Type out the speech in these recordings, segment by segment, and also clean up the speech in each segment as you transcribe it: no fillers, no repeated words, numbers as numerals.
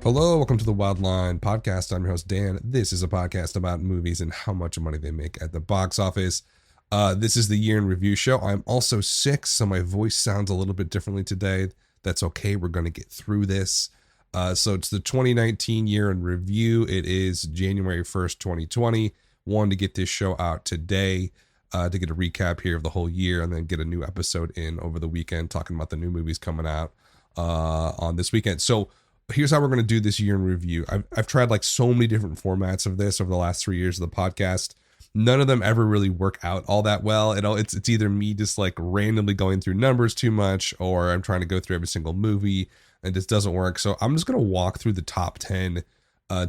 Hello, welcome to the Wildline Podcast. I'm your host, Dan. This is a podcast about movies and how much money they make at the box office. This is the year in review show. I'm also sick, so my voice sounds a little bit differently today. That's okay. We're going to get through this. So it's the 2019 year in review. It is January 1st, 2020. Wanted to get this show out today to get a recap here of the whole year and then get a new episode in over the weekend talking about the new movies coming out on this weekend. So here's how we're going to do this year in review. I've tried like so many different formats of this over the last 3 years of the podcast. None of them ever really work out all that well. It's either me just like randomly going through numbers too much, or I'm trying to go through every single movie and it just doesn't work. So I'm just going to walk through the top 10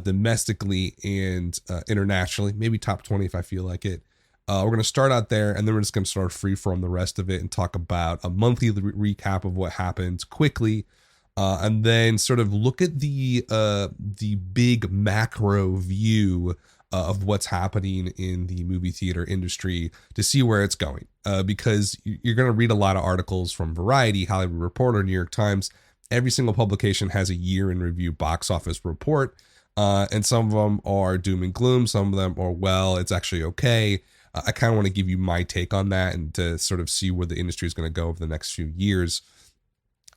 domestically and internationally, maybe top 20 if I feel like it. We're going to start out there, and then we're just going to start free from the rest of it and talk about a monthly recap of what happened quickly. And then sort of look at the big macro view of what's happening in the movie theater industry to see where it's going. Because you're going to read a lot of articles from Variety, Hollywood Reporter, New York Times. Every single publication has a year in review box office report. And some of them are doom and gloom. Some of them are, well, it's actually okay. I kind of want to give you my take on that and to sort of see where the industry is going to go over the next few years.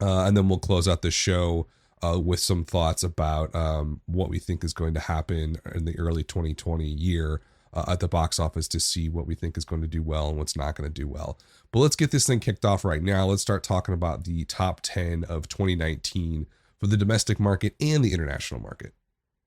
And then we'll close out the show with some thoughts about what we think is going to happen in the early 2020 year at the box office to see what we think is going to do well and what's not going to do well. But let's get this thing kicked off right now. Let's start talking about the top 10 of 2019 for the domestic market and the international market.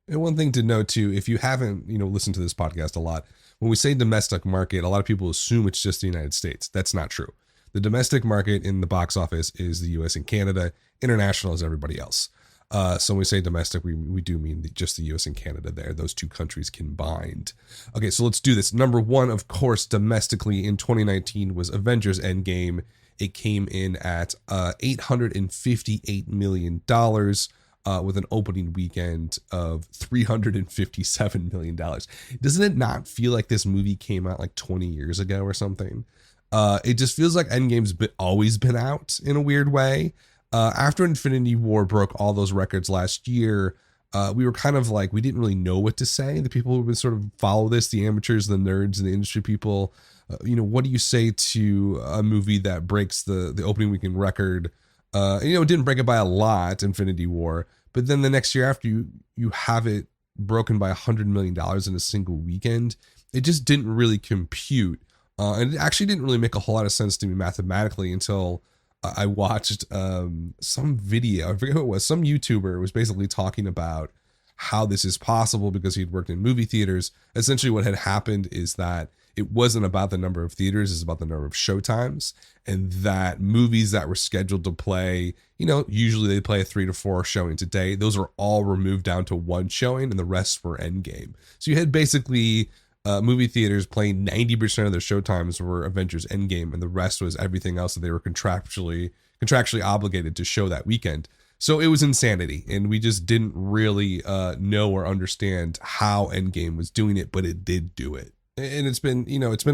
And one thing to note too, if you haven't, listened to this podcast a lot, when we say domestic market, a lot of people assume it's just the United States. That's not true. The domestic market in the box office is the US and Canada. International is everybody else. So when we say domestic, we do mean just the US and Canada there, those two countries combined. Okay, so let's do this. Number one, of course, domestically in 2019 was Avengers Endgame. It came in at $858 million with an opening weekend of $357 million. Doesn't it not feel like this movie came out like 20 years ago or something? It just feels like Endgame's always been out in a weird way. After Infinity War broke all those records last year, we were kind of like, we didn't really know what to say. The people who would sort of follow this, the amateurs, the nerds, and the industry people, what do you say to a movie that breaks the opening weekend record? It didn't break it by a lot, Infinity War, but then the next year after you have it broken by $100 million in a single weekend, it just didn't really compute. And it actually didn't really make a whole lot of sense to me mathematically until I watched some video. I forget who it was. Some YouTuber was basically talking about how this is possible because he'd worked in movie theaters. Essentially what had happened is that it wasn't about the number of theaters, it's about the number of showtimes, and that movies that were scheduled to play, usually they play 3 to 4 showings a day. Those are all removed down to one showing and the rest were Endgame. So you had basically movie theaters playing 90% of their showtimes were Avengers Endgame, and the rest was everything else that they were contractually obligated to show that weekend. So it was insanity, and we just didn't really know or understand how Endgame was doing it, but it did do it. And it's been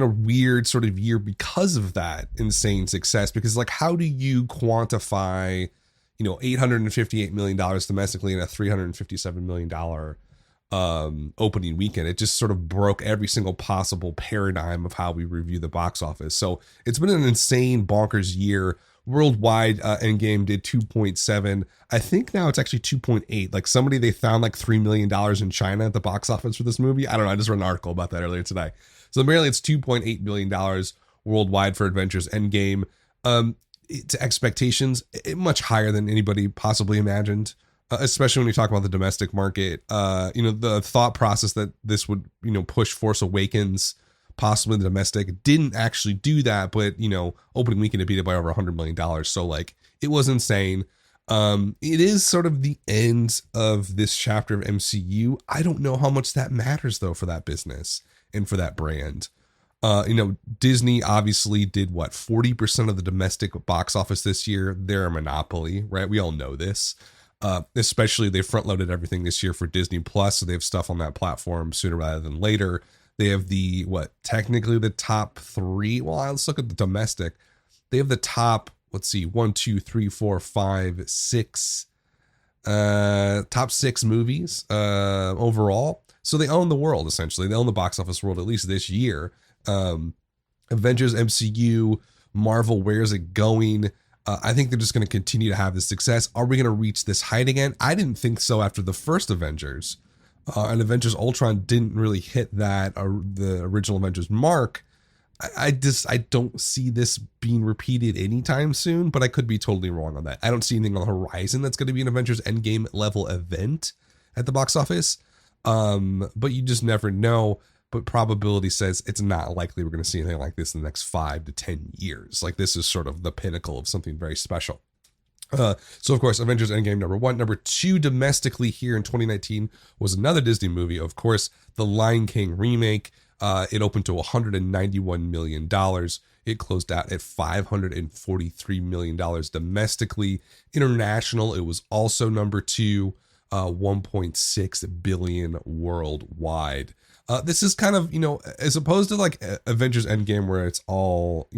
a weird sort of year because of that insane success, because like, how do you quantify, $858 million domestically and a $357 million opening weekend? It just sort of broke every single possible paradigm of how we review the box office. So it's been an insane bonkers year. Worldwide, Endgame did 2.7. I think now it's actually 2.8. Like they found like $3 million in China at the box office for this movie. I don't know. I just read an article about that earlier today. So apparently it's $2.8 billion worldwide for Avengers Endgame. To expectations, much higher than anybody possibly imagined. Especially when you talk about the domestic market, the thought process that this would, push Force Awakens, possibly the domestic, didn't actually do that. But, opening weekend, it beat it by over $100 million. So like, it was insane. It is sort of the end of this chapter of MCU. I don't know how much that matters though, for that business and for that brand. Disney obviously did 40% of the domestic box office this year. They're a monopoly, right? We all know this. Especially they front loaded everything this year for Disney Plus. So they have stuff on that platform sooner rather than later. They have technically the top 3. Well, let's look at the domestic. They have the top, let's see, 1, 2, 3, 4, 5, 6, top 6 movies overall. So they own the world, essentially. They own the box office world, at least this year. Avengers, MCU, Marvel, where's it going? I think they're just going to continue to have this success. Are we going to reach this height again? I didn't think so after the first Avengers. And Avengers Ultron didn't really hit that, the original Avengers mark. I don't see this being repeated anytime soon, but I could be totally wrong on that. I don't see anything on the horizon that's going to be an Avengers Endgame level event at the box office. But you just never know. But probability says it's not likely we're going to see anything like this in the next 5 to 10 years. Like, this is sort of the pinnacle of something very special. So of course, Avengers Endgame, number 1. Number 2 domestically here in 2019 was another Disney movie. Of course, the Lion King remake. It opened to $191 million. It closed out at $543 million domestically. International, it was also number 2, 1.6 billion worldwide. This is kind of, as opposed to like Avengers Endgame, where it's all,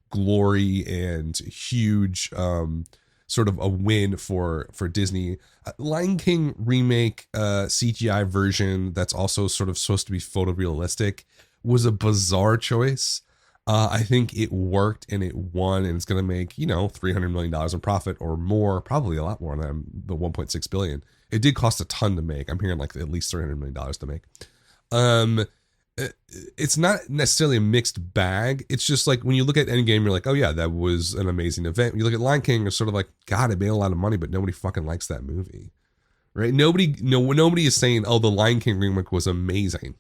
glory and huge, sort of a win for Disney. Lion King remake, CGI version that's also sort of supposed to be photorealistic was a bizarre choice. I think it worked and it won, and it's going to make, $300 million in profit or more, probably a lot more than the 1.6 billion. It did cost a ton to make. I'm hearing like at least $300 million to make. It's not necessarily a mixed bag. It's just like when you look at Endgame, you're like, oh yeah, that was an amazing event. When you look at Lion King, it's sort of like, God, it made a lot of money, but nobody fucking likes that movie, right? Nobody is saying, oh, the Lion King remake was amazing,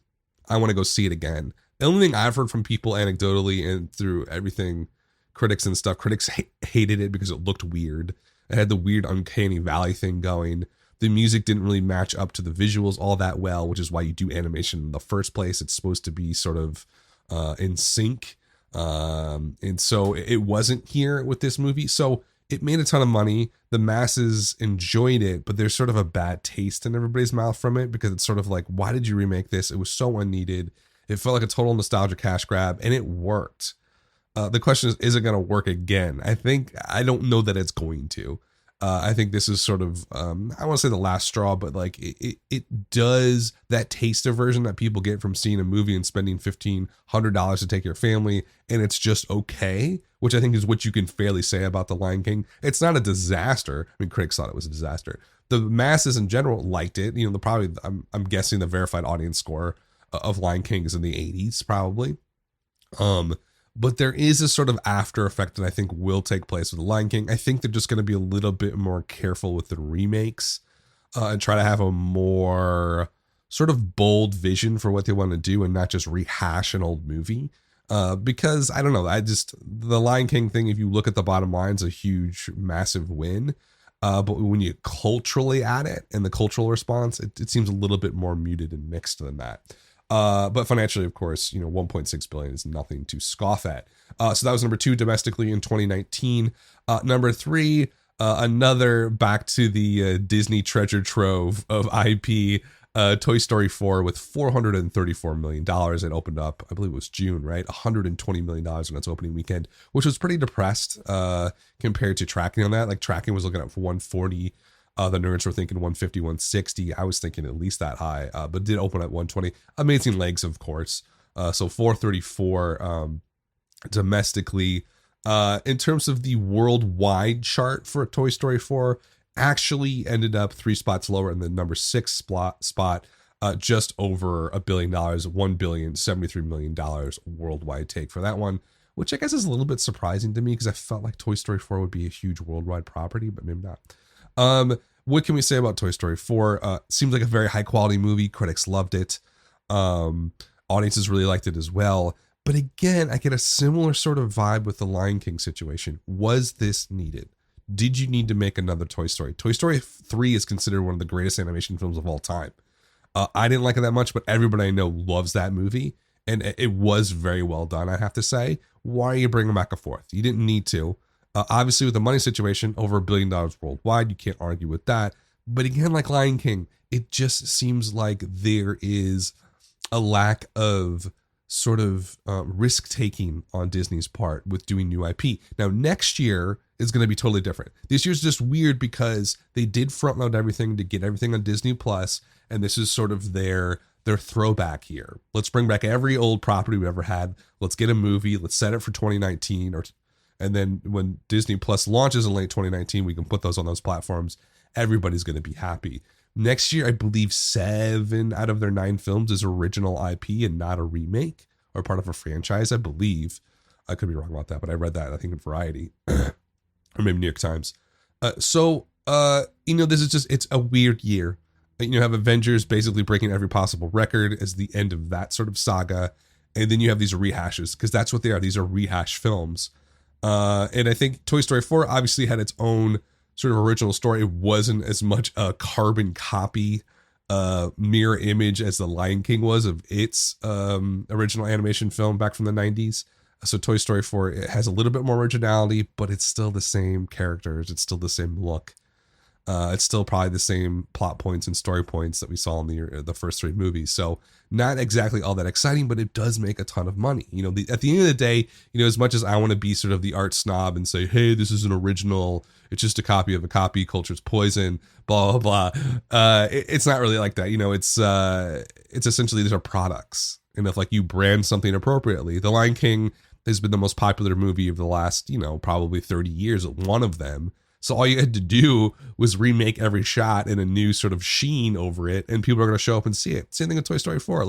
I want to go see it again. The only thing I've heard from people anecdotally and through everything, critics and stuff, critics hated it because it looked weird. It had the weird uncanny valley thing going. The music didn't really match up to the visuals all that well, which is why you do animation in the first place. It's supposed to be sort of in sync. And so it wasn't here with this movie. So it made a ton of money. The masses enjoyed it, but there's sort of a bad taste in everybody's mouth from it because it's sort of like, why did you remake this? It was so unneeded. It felt like a total nostalgia cash grab, and it worked. The question is it going to work again? I don't know that it's going to. I think this is sort of, I want to say the last straw, but like it does that taster version that people get from seeing a movie and spending $1,500 to take your family, and it's just okay, which I think is what you can fairly say about The Lion King. It's not a disaster. I mean, critics thought it was a disaster. The masses in general liked it. I'm guessing the verified audience score of Lion King is in the 80s, probably. But there is a sort of after effect that I think will take place with The Lion King. I think they're just going to be a little bit more careful with the remakes and try to have a more sort of bold vision for what they want to do and not just rehash an old movie. Because I don't know, the Lion King thing, if you look at the bottom line, is a huge, massive win. But when you culturally add it and the cultural response, it seems a little bit more muted and mixed than that. But financially, of course, 1.6 billion is nothing to scoff at. So that was number 2 domestically in 2019. Number 3, another back to the Disney treasure trove of IP, Toy Story 4 with $434 million. It opened up, I believe it was June, right? $120 million in its opening weekend, which was pretty depressed compared to tracking on that. Like tracking was looking at for 140. The nerds were thinking 150, 160. I was thinking at least that high, but did open at 120. Amazing legs, of course. So 434 domestically. In terms of the worldwide chart for Toy Story 4, actually ended up 3 spots lower in the number 6 spot, just over $1 billion, $1,073 million worldwide take for that one, which I guess is a little bit surprising to me because I felt like Toy Story 4 would be a huge worldwide property, but maybe not. What can we say about Toy Story 4? Seems like a very high quality movie. Critics loved it. Audiences really liked it as well. But again, I get a similar sort of vibe with the Lion King situation. Was this needed? Did you need to make another Toy Story? Toy Story 3 is considered one of the greatest animation films of all time. I didn't like it that much, but everybody I know loves that movie. And it was very well done, I have to say. Why are you bringing back a fourth? You didn't need to. Obviously, with the money situation, over $1 billion worldwide, you can't argue with that. But again, like Lion King, it just seems like there is a lack of sort of risk taking on Disney's part with doing new IP. Now, next year is going to be totally different. This year's just weird because they did front load everything to get everything on Disney Plus, and this is sort of their throwback year. Let's bring back every old property we ever had. Let's get a movie. Let's set it for 2019, and then when Disney Plus launches in late 2019, we can put those on those platforms. Everybody's going to be happy. Next year, I believe 7 out of their 9 films is original IP and not a remake or part of a franchise, I believe. I could be wrong about that, but I read that, I think, in Variety or maybe New York Times. This is just, it's a weird year. You have Avengers basically breaking every possible record as the end of that sort of saga. And then you have these rehashes, because that's what they are. These are rehash films. And I think Toy Story 4 obviously had its own sort of original story. It wasn't as much a carbon copy, mirror image as The Lion King was of its original animation film back from the 90s. So Toy Story 4, it has a little bit more originality, but it's still the same characters. It's still the same look. It's still probably the same plot points and story points that we saw in the first 3 movies. So not exactly all that exciting, but it does make a ton of money. At the end of the day, as much as I want to be sort of the art snob and say, hey, this is an original, it's just a copy of a copy, culture's poison, blah, blah, blah. It's not really like that. It's essentially, these are products. And if you brand something appropriately, The Lion King has been the most popular movie of the last, probably 30 years, one of them. So all you had to do was remake every shot in a new sort of sheen over it, and people are going to show up and see it. Same thing with Toy Story 4.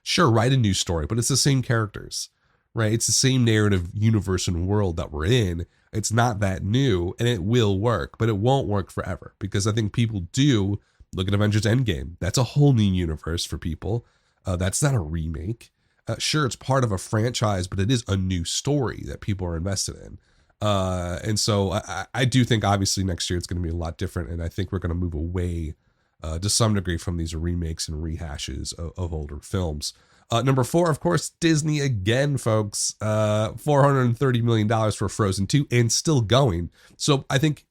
Sure, write a new story, but it's the same characters, right? It's the same narrative universe and world that we're in. It's not that new, and it will work, but it won't work forever, because I think people do look at Avengers Endgame. That's a whole new universe for people. That's not a remake. Sure, it's part of a franchise, but it is a new story that people are invested in. And so I do think obviously next year it's going to be a lot different. And I think we're going to move away to some degree from these remakes and rehashes of older films. Number 4, of course, Disney again, folks, $430 million for Frozen 2 and still going. So I think,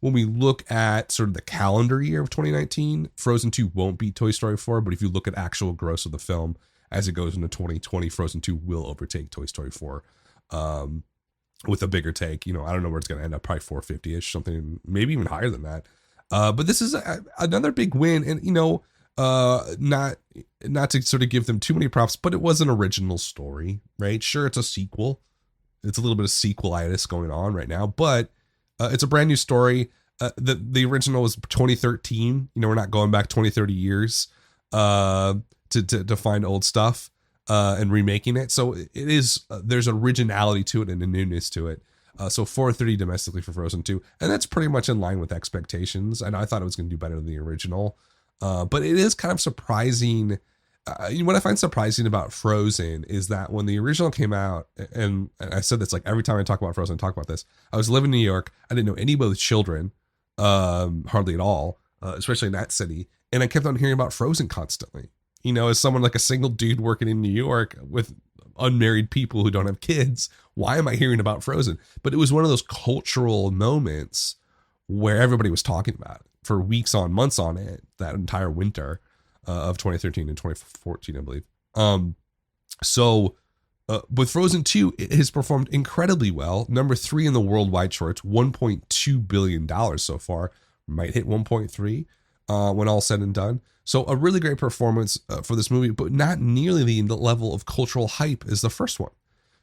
when we look at sort of the calendar year of 2019, Frozen 2 won't beat Toy Story 4. But if you look at actual gross of the film as it goes into 2020, Frozen 2 will overtake Toy Story 4. With a bigger take, I don't know where it's going to end up, probably 450-ish, something, maybe even higher than that. But this is another big win, and not to sort of give them too many props, but it was an original story, right? Sure, it's a sequel. It's a little bit of sequelitis going on right now, but it's a brand new story. The original was 2013. We're not going back 20, 30 years to find old stuff. And remaking it. So it is, there's originality to it and a newness to it. So 430 domestically for Frozen 2. And that's pretty much in line with expectations. And I thought it was going to do better than the original. But it is kind of surprising. What I find surprising about Frozen is that when the original came out, and I said this every time I talk about Frozen, I talk about this. I was living in New York. I didn't know anybody with children, hardly at all, especially in that city. And I kept on hearing about Frozen constantly. As someone a single dude working in New York with unmarried people who don't have kids, why am I hearing about Frozen? But it was one of those cultural moments where everybody was talking about it for weeks on, months on it, that entire winter of 2013 and 2014, I believe. With Frozen 2, it has performed incredibly well. Number 3 in the worldwide charts, $1.2 billion so far. Might hit 1.3 when all said and done. So a really great performance for this movie, but not nearly the level of cultural hype as the first one.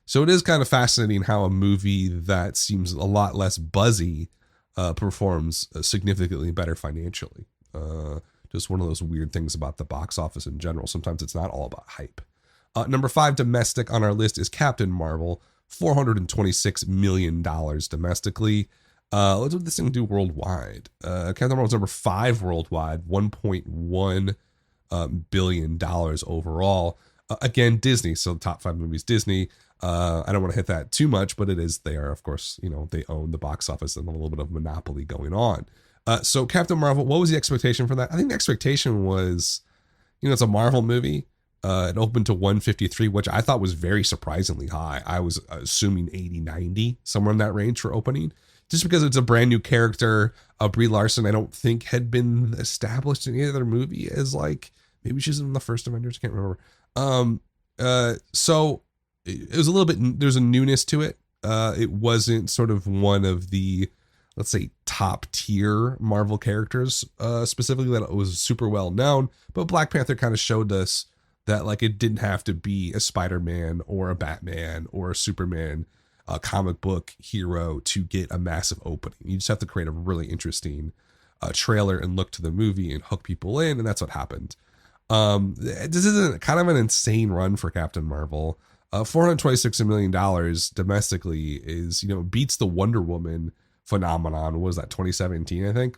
So it is kind of fascinating how a movie that seems a lot less buzzy performs significantly better financially. Just one of those weird things about the box office in general. Sometimes it's not all about hype. Number 5 domestic on our list is Captain Marvel, $426 million domestically. Let's what this thing do worldwide. Captain Marvel is number 5 worldwide, $1.1 billion overall. Again, Disney. So the top 5 movies, Disney. I don't want to hit that too much, but it is there. Of course, they own the box office and a little bit of monopoly going on. So Captain Marvel, what was the expectation for that? I think the expectation was, it's a Marvel movie. It opened to 153, which I thought was very surprisingly high. I was assuming 80, 90, somewhere in that range for opening. Just because it's a brand new character. Brie Larson, I don't think had been established in any other movie as maybe she's in the first Avengers. I can't remember. So it was a little bit, there's a newness to it. It wasn't sort of one of the, let's say, top tier Marvel characters, specifically that it was super well known. But Black Panther kind of showed us that like it didn't have to be a Spider-Man or a Batman or a Superman comic book hero to get a massive opening. You just have to create a really interesting trailer and look to the movie and hook people in, and that's what happened. This is kind of an insane run for Captain Marvel. $426 million domestically is, beats the Wonder Woman phenomenon. What was that, 2017, I think?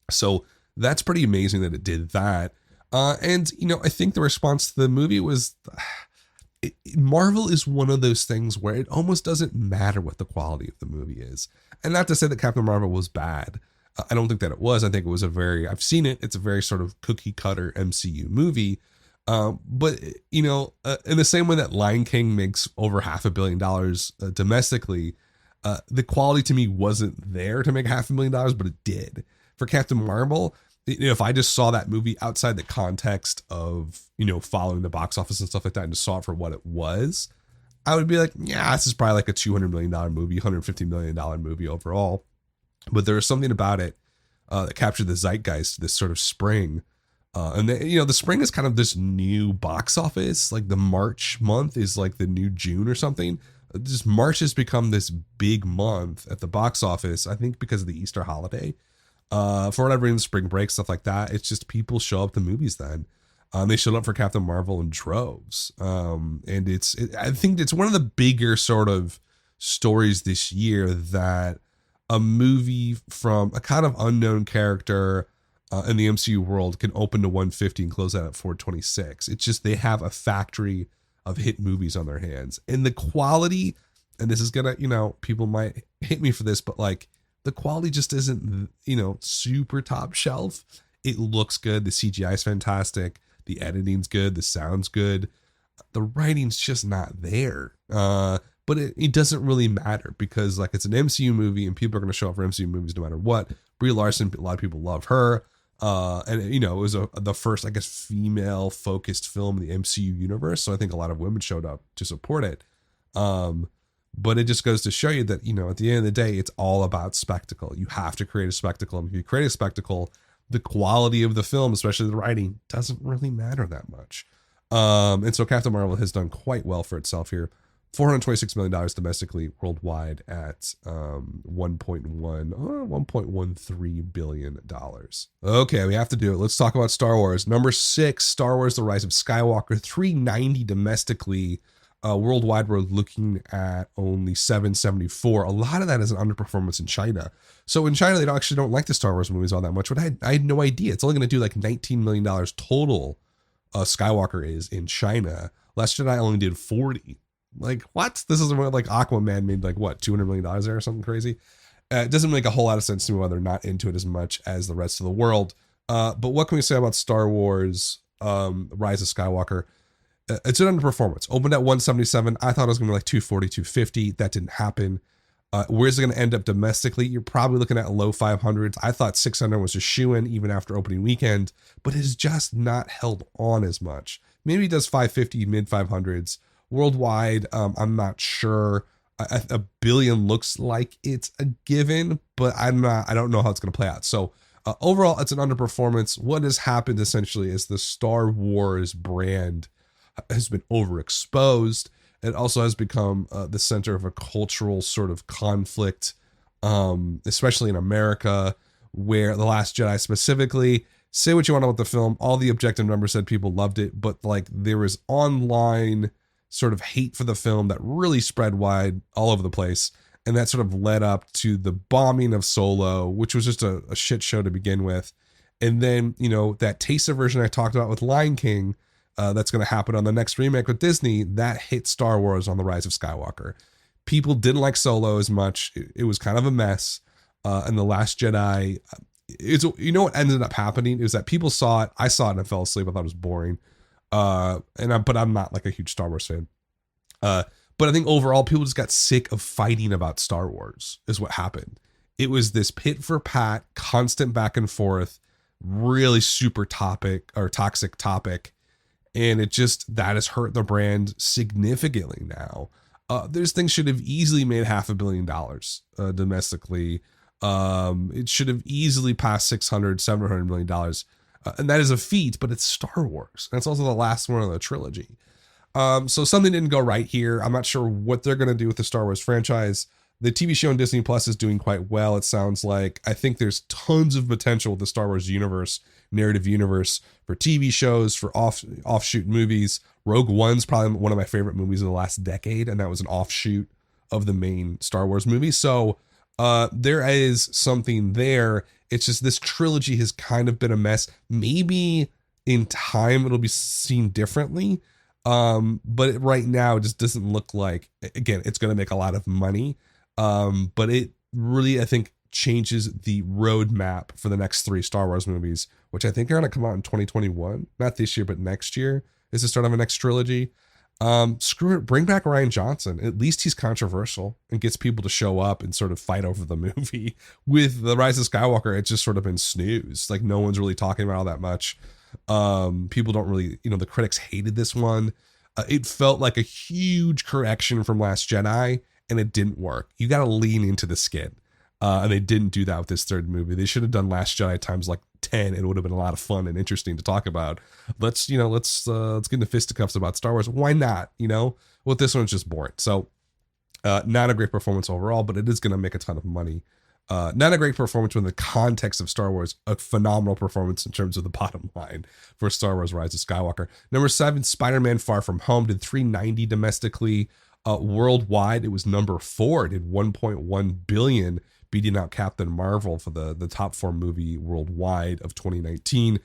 So that's pretty amazing that it did that. And I think the response to the movie was, Marvel is one of those things where it almost doesn't matter what the quality of the movie is. And not to say that Captain Marvel was bad. I don't think that it was. I think it was I've seen it. It's a very sort of cookie cutter MCU movie. But in the same way that Lion King makes over $500 million domestically, the quality to me wasn't there to make $500 million, but it did. For Captain Marvel, if I just saw that movie outside the context of, following the box office and stuff like that and just saw it for what it was, I would be like, yeah, this is probably like a $200 million movie, $150 million movie overall. But there was something about it that captured the zeitgeist this sort of spring. And the spring is kind of this new box office. Like the March month is like the new June or something. Just March has become this big month at the box office, I think because of the Easter holiday. For whatever reason, spring break, stuff like that. It's just people show up to movies then. They showed up for Captain Marvel in droves. And I think it's one of the bigger sort of stories this year that a movie from a kind of unknown character in the MCU world can open to 150 and close out at 426. It's just they have a factory of hit movies on their hands. And the quality, and this is gonna, people might hate me for this, but like the quality just isn't, super top shelf. It looks good. The CGI is fantastic. The editing's good. The sound's good. The writing's just not there. But it doesn't really matter because like it's an MCU movie and people are going to show up for MCU movies no matter what. Brie Larson, a lot of people love her. And it was the first, I guess, female focused film in the MCU universe. So I think a lot of women showed up to support it. But it just goes to show you that, at the end of the day, it's all about spectacle. You have to create a spectacle. And if you create a spectacle, the quality of the film, especially the writing, doesn't really matter that much. And so Captain Marvel has done quite well for itself here. $426 million domestically, worldwide at $1.13 billion. Okay, we have to do it. Let's talk about Star Wars. Number 6, Star Wars: The Rise of Skywalker, $390 domestically. Worldwide, we're looking at only $774. A lot of that is an underperformance in China. So in China, they don't like the Star Wars movies all that much, but I had no idea. It's only going to do like $19 million total. Skywalker is in China. Last Jedi only did 40. Like, what? This is like Aquaman made like what, $200 million there or something crazy. It doesn't make a whole lot of sense to me why they're not into it as much as the rest of the world. But what can we say about Star Wars Rise of Skywalker? It's an underperformance. Opened at 177. I thought it was going to be like 240, 250. That didn't happen. Where's it going to end up domestically? You're probably looking at low 500s. I thought 600 was a shoo-in even after opening weekend, but it's just not held on as much. Maybe it does 550, mid 500s. Worldwide, I'm not sure. A billion looks like it's a given, but I don't know how it's going to play out. So overall, it's an underperformance. What has happened essentially is the Star Wars brand has been overexposed. It also has become the center of a cultural sort of conflict, especially in America, where The Last Jedi specifically, say what you want about the film, all the objective numbers said people loved it, but like there was online sort of hate for the film that really spread wide all over the place. And that sort of led up to the bombing of Solo, which was just a shit show to begin with. And then, that taster version I talked about with Lion King, that's going to happen on the next remake with Disney, that hit Star Wars on The Rise of Skywalker. People didn't like Solo as much. It was kind of a mess. And The Last Jedi, what ended up happening is that people saw it. I saw it and I fell asleep. I thought it was boring. But I'm not like a huge Star Wars fan. But I think overall people just got sick of fighting about Star Wars is what happened. It was this pit for pat, constant back and forth, really super toxic topic. And that has hurt the brand significantly now. There's things should have easily made $500 million domestically. It should have easily passed $600-700 million. And that is a feat, but it's Star Wars. And it's also the last one of the trilogy. So something didn't go right here. I'm not sure what they're going to do with the Star Wars franchise. The TV show on Disney Plus is doing quite well, it sounds like. I think there's tons of potential with the Star Wars universe, narrative universe, for TV shows, for offshoot movies. Rogue One's probably one of my favorite movies of the last decade, and that was an offshoot of the main Star Wars movie. So there is something there. It's just this trilogy has kind of been a mess. Maybe in time it'll be seen differently. But right now it just doesn't look like, again, it's going to make a lot of money. But it really, I think, changes the roadmap for the next 3 Star Wars movies, which I think are going to come out in 2021. Not this year, but next year is the start of a next trilogy. Screw it. Bring back Rian Johnson. At least he's controversial and gets people to show up and sort of fight over the movie. With The Rise of Skywalker, it's just sort of been snooze. Like, no one's really talking about all that much. People don't really, the critics hated this one. It felt like a huge correction from Last Jedi, and it didn't work. You got to lean into the skin. And they didn't do that with this third movie. They should have done Last Jedi times like 10. It would have been a lot of fun and interesting to talk about. Let's get into fisticuffs about Star Wars. Why not? Well, this one's just boring. So, not a great performance overall, but it is going to make a ton of money. Not a great performance in the context of Star Wars, a phenomenal performance in terms of the bottom line for Star Wars Rise of Skywalker. Number 7, Spider-Man Far From Home did $390 domestically. Worldwide, it was number 4. It did $1.1 billion, beating out Captain Marvel for the top 4 movie worldwide of 2019.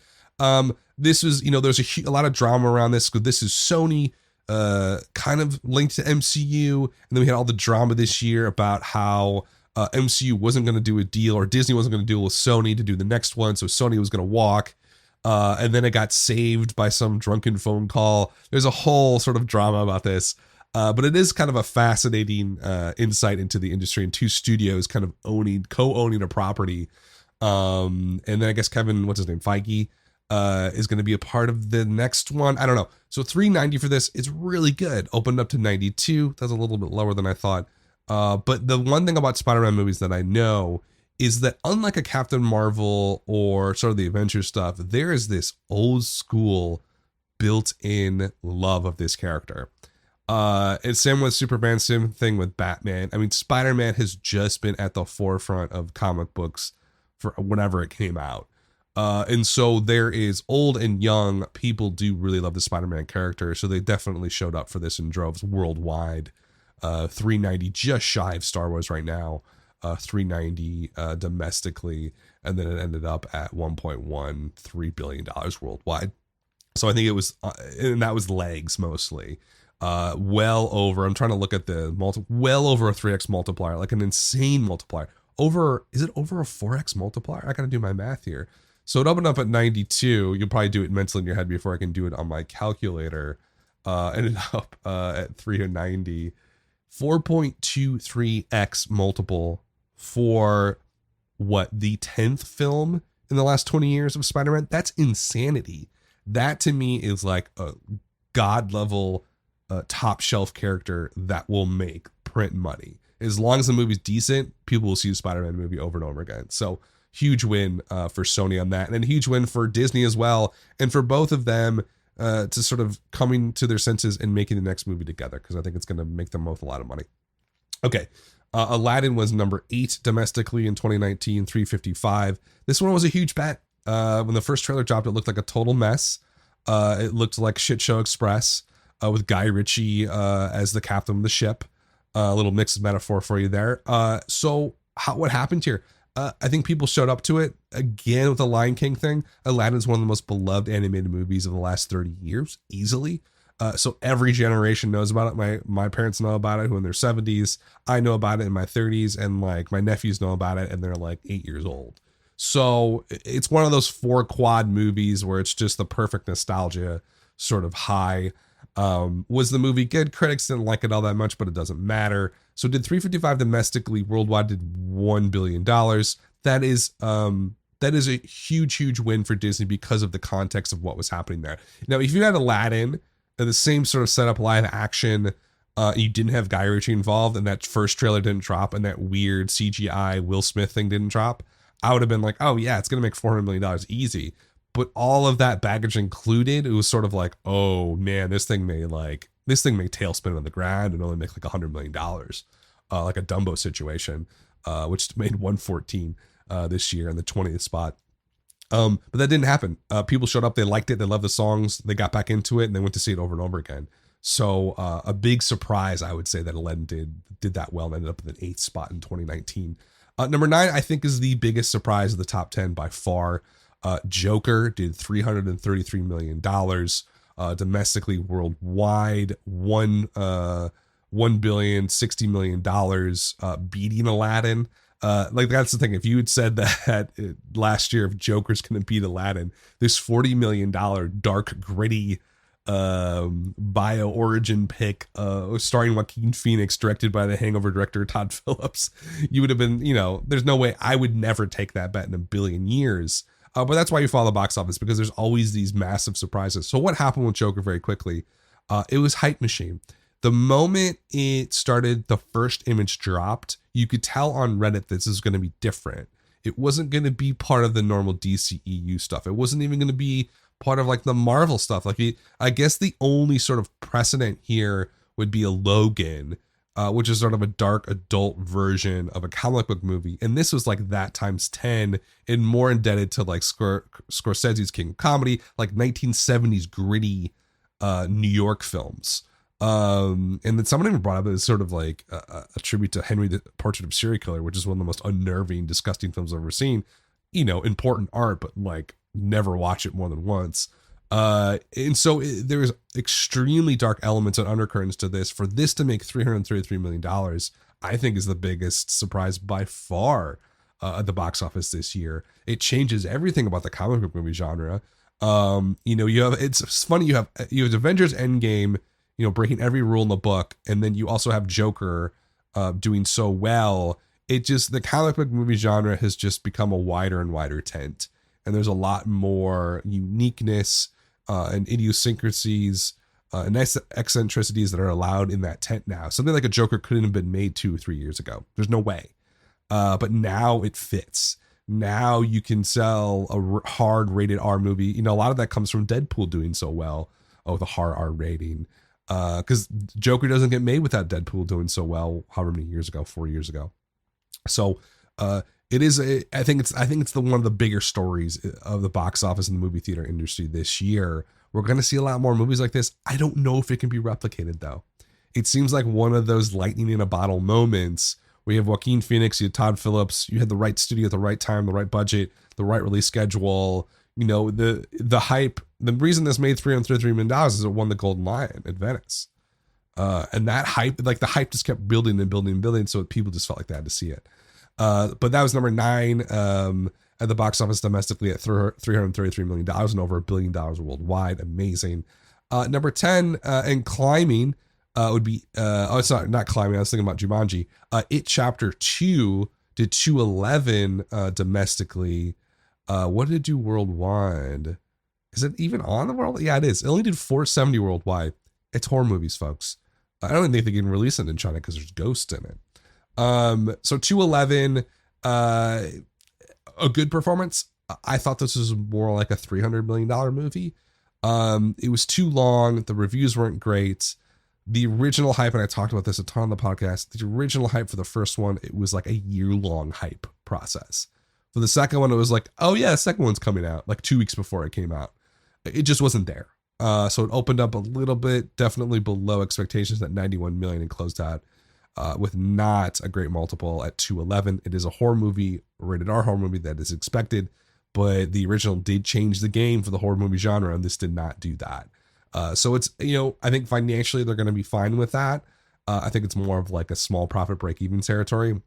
This was, there's a lot of drama around this, because this is Sony, kind of linked to MCU. And then we had all the drama this year about how MCU wasn't going to do a deal, or Disney wasn't going to deal with Sony to do the next one. So Sony was going to walk. And then it got saved by some drunken phone call. There's a whole sort of drama about this. But it is kind of a fascinating insight into the industry, and 2 studios kind of co-owning a property. And then I guess Kevin, what's his name, Feige, is going to be a part of the next one. I don't know. So $390 for this. It's really good. Opened up to 92. That's a little bit lower than I thought. But the one thing about Spider-Man movies that I know is that, unlike a Captain Marvel or sort of the Avengers stuff, there is this old school built-in love of this character. It's same with Superman, same thing with Batman. I mean, Spider-Man has just been at the forefront of comic books for whenever it came out. And so there is old and young people do really love the Spider-Man character. So they definitely showed up for this in droves worldwide. $390, just shy of Star Wars right now. $390 domestically, and then it ended up at $1.13 billion worldwide. So I think it was, and that was legs mostly. Well over, I'm trying to look at the well over a 3x multiplier, like an insane multiplier. Is it over a 4x multiplier? I gotta do my math here. So it opened up at 92. You'll probably do it mentally in your head before I can do it on my calculator. Ended up at 390. 4.23x multiple for the 10th film in the last 20 years of Spider-Man. That's insanity. That to me is like a god level top shelf character that will make print money. As long as the movie's decent, people will see the Spider-Man movie over and over again. So huge win for Sony on that, and a huge win for Disney as well, and for both of them to sort of coming to their senses and making the next movie together, because I think it's going to make them both a lot of money. Okay, Aladdin was number 8 domestically in 2019, $355. This one was a huge bet. When the first trailer dropped, it looked like a total mess. It looked like Shit Show Express with Guy Ritchie as the captain of the ship. A little mixed metaphor for you there. So what happened here? I think people showed up to it again with the Lion King thing. Aladdin is one of the most beloved animated movies of the last 30 years, easily. So every generation knows about it. My parents know about it, who in their 70s. I know about it in my 30s, and like my nephews know about it, and they're like 8 years old. So it's one of those 4 quad movies where it's just the perfect nostalgia sort of high. Was the movie good? Critics didn't like it all that much, but it doesn't matter. So did 355 domestically, worldwide did $1 billion. That is a huge win for Disney because of the context of what was happening there. Now, if you had Aladdin, the same sort of setup, live action, You didn't have Guy Ritchie involved, and that first trailer didn't drop, and that weird CGI Will Smith thing didn't drop, I would have been like, oh yeah, it's gonna make $400 million easy. But all of that baggage included, it was sort of like, oh man, this thing may tailspin on the ground and only make like $100 million, like a Dumbo situation, which made 114 this year in the 20th spot. But that didn't happen. People showed up, they liked it, they loved the songs, they got back into it, and they went to see it over and over again. So a big surprise, I would say, that Aladdin did that well and ended up in the 8th spot in 2019. Number 9, I think, is the biggest surprise of the top 10 by far. Joker did $333 million domestically, worldwide, $1 billion, $60 million, beating Aladdin. Like, that's the thing. If you had said that last year, if Joker's going to beat Aladdin, this $40 million dark, gritty bio origin pick, starring Joaquin Phoenix, directed by the Hangover director Todd Phillips, you would have been, there's no way. I would never take that bet in a billion years. But that's why you follow the box office, because there's always these massive surprises. So what happened with Joker very quickly? It was hype machine. The moment it started, the first image dropped, you could tell on Reddit this is going to be different. It wasn't going to be part of the normal DCEU stuff. It wasn't even going to be part of like the Marvel stuff. Like, I guess the only sort of precedent here would be a Logan, which is sort of a dark adult version of a comic book movie. And this was like that times 10 and more indebted to like Scorsese's King of Comedy, like 1970s gritty New York films. And then someone even brought up it as sort of like a tribute to Henry, the Portrait of a Serial Killer, which is one of the most unnerving, disgusting films I've ever seen. Important art, but like never watch it more than once. And so there's extremely dark elements and undercurrents to this. For this to make $333 million, I think is the biggest surprise by far at the box office this year. It changes everything about the comic book movie genre. It's funny, you have Avengers Endgame, breaking every rule in the book, and then you also have Joker doing so well. The comic book movie genre has just become a wider and wider tent, and there's a lot more uniqueness and idiosyncrasies and eccentricities that are allowed in that tent now. Something like a Joker couldn't have been made 2 or 3 years ago. There's no way. But now it fits. Now you can sell a hard rated R movie. A lot of that comes from Deadpool doing so well with a hard R rating. Because Joker doesn't get made without Deadpool doing so well, however many years ago, 4 years ago. So it is. I think it's one of the bigger stories of the box office and the movie theater industry this year. We're going to see a lot more movies like this. I don't know if it can be replicated though. It seems like one of those lightning in a bottle moments. We have Joaquin Phoenix, you had Todd Phillips, you had the right studio at the right time, the right budget, the right release schedule. The hype. The reason this made $333 million is it won the Golden Lion at Venice. And that hype, like the hype just kept building and building and building. So people just felt like they had to see it. But that was number 9 at the box office domestically at $333 million and over $1 billion worldwide. Amazing. Number 10 and climbing would be, it's not climbing. I was thinking about Jumanji. It Chapter 2 did 211 domestically. What did it do worldwide? Is it even on the world? Yeah, it is. It only did 470 worldwide. It's horror movies, folks. I don't even think they can release it in China because there's ghosts in it. So 211, a good performance. I thought this was more like a $300 million movie. It was too long. The reviews weren't great. The original hype, and I talked about this a ton on the podcast, the original hype for the first one, it was like a year-long hype process. For the second one, it was like, oh yeah, the second one's coming out like 2 weeks before it came out. It just wasn't there. So it opened up a little bit, definitely below expectations at 91 million and closed out with not a great multiple at 211. It is a horror movie, rated R horror movie that is expected, but the original did change the game for the horror movie genre, and this did not do that. So it's, I think financially they're going to be fine with that. I think it's more of like a small profit break-even territory,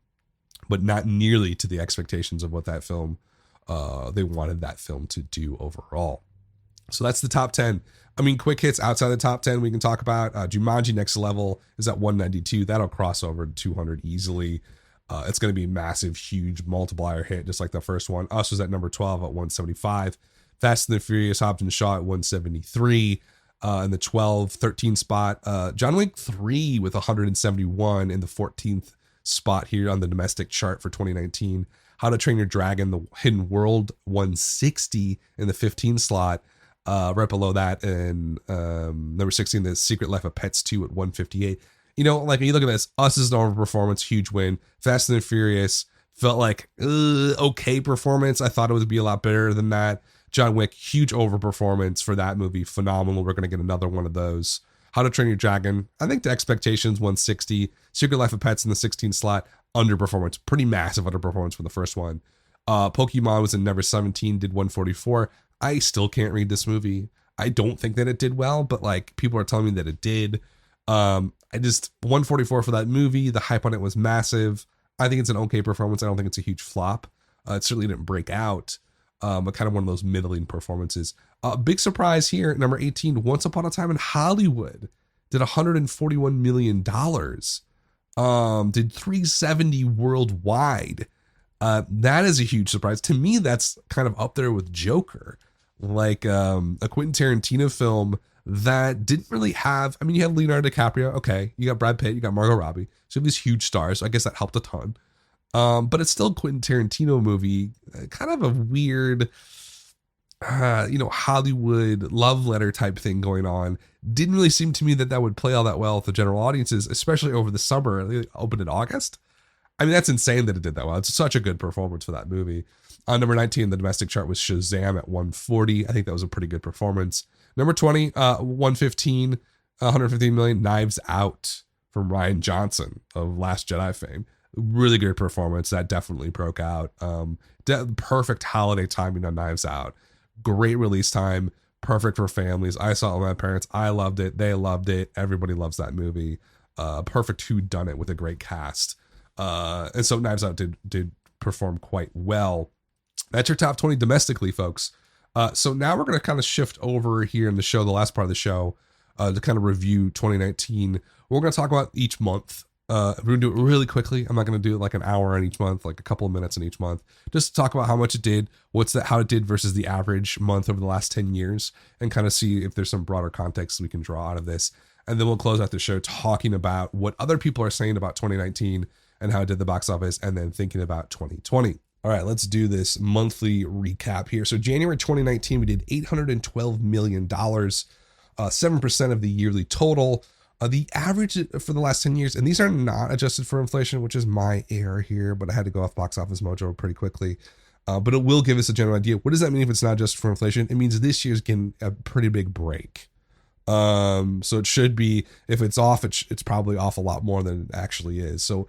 but not nearly to the expectations of what that film, they wanted that film to do overall. So that's the top 10. I mean, quick hits outside the top 10 we can talk about. Jumanji Next Level is at 192. That'll cross over to 200 easily. It's going to be a massive, huge multiplier hit, just like the first one. Us was at number 12 at 175. Fast and the Furious Hobbs and Shaw at 173. in the 12, 13 spot. John Wick 3 with 171 in the 14th spot here on the domestic chart for 2019. How to Train Your Dragon, The Hidden World, 160 in the 15 slot. Right below that, and number 16, The Secret Life of Pets 2 at 158. You know, like, when you look at this, Us is an overperformance, huge win. Fast and Furious felt like okay performance. I thought it would be a lot better than that. John Wick, huge overperformance for that movie, phenomenal. We're gonna get another one of those. How to Train Your Dragon, I think the expectations 160. Secret Life of Pets in the 16 slot, underperformance, pretty massive underperformance for the first one. Pokemon was in number 17, did 144. I still can't read this movie. I don't think that it did well, but like, people are telling me that it did. I just 144 for that movie. The hype on it was massive. I think it's an okay performance. I don't think it's a huge flop. It certainly didn't break out, but kind of one of those middling performances. Big surprise here, number 18, Once Upon a Time in Hollywood did $141 million. Did 370 worldwide. That is a huge surprise. To me, that's kind of up there with Joker, like a Quentin Tarantino film that didn't really have, I mean, you had Leonardo DiCaprio, okay, you got Brad Pitt, you got Margot Robbie, so you have these huge stars, so I guess that helped a ton. But it's still a Quentin Tarantino movie, kind of a weird, Hollywood love letter type thing going on. Didn't really seem to me that would play all that well with the general audiences, especially over the summer. It opened in August. I mean, that's insane that it did that well. It's such a good performance for that movie. On number 19, the domestic chart was Shazam at 140. I think that was a pretty good performance. Number 20, 115 million, Knives Out from Rian Johnson of Last Jedi fame. Really good performance. That definitely broke out. Perfect holiday timing on Knives Out. Great release time. Perfect for families. I saw it with my parents. I loved it. They loved it. Everybody loves that movie. Perfect whodunit with a great cast. And so Knives Out did perform quite well. That's your top 20 domestically, folks. So now we're going to kind of shift over here in the show, the last part of the show, to kind of review 2019. We're going to talk about each month. We're going to do it really quickly. I'm not going to do it like an hour in each month, like a couple of minutes in each month. Just to talk about how much it did, how it did versus the average month over the last 10 years, and kind of see if there's some broader context we can draw out of this. And then we'll close out the show talking about what other people are saying about 2019 and how it did the box office, and then thinking about 2020. All right, let's do this monthly recap here. So January 2019, we did $812 million, 7% of the yearly total. The average for the last 10 years, and these are not adjusted for inflation, which is my error here, but I had to go off Box Office Mojo pretty quickly. But it will give us a general idea. What does that mean if it's not adjusted for inflation? It means this year's getting a pretty big break. So it should be, if it's off, it's probably off a lot more than it actually is. So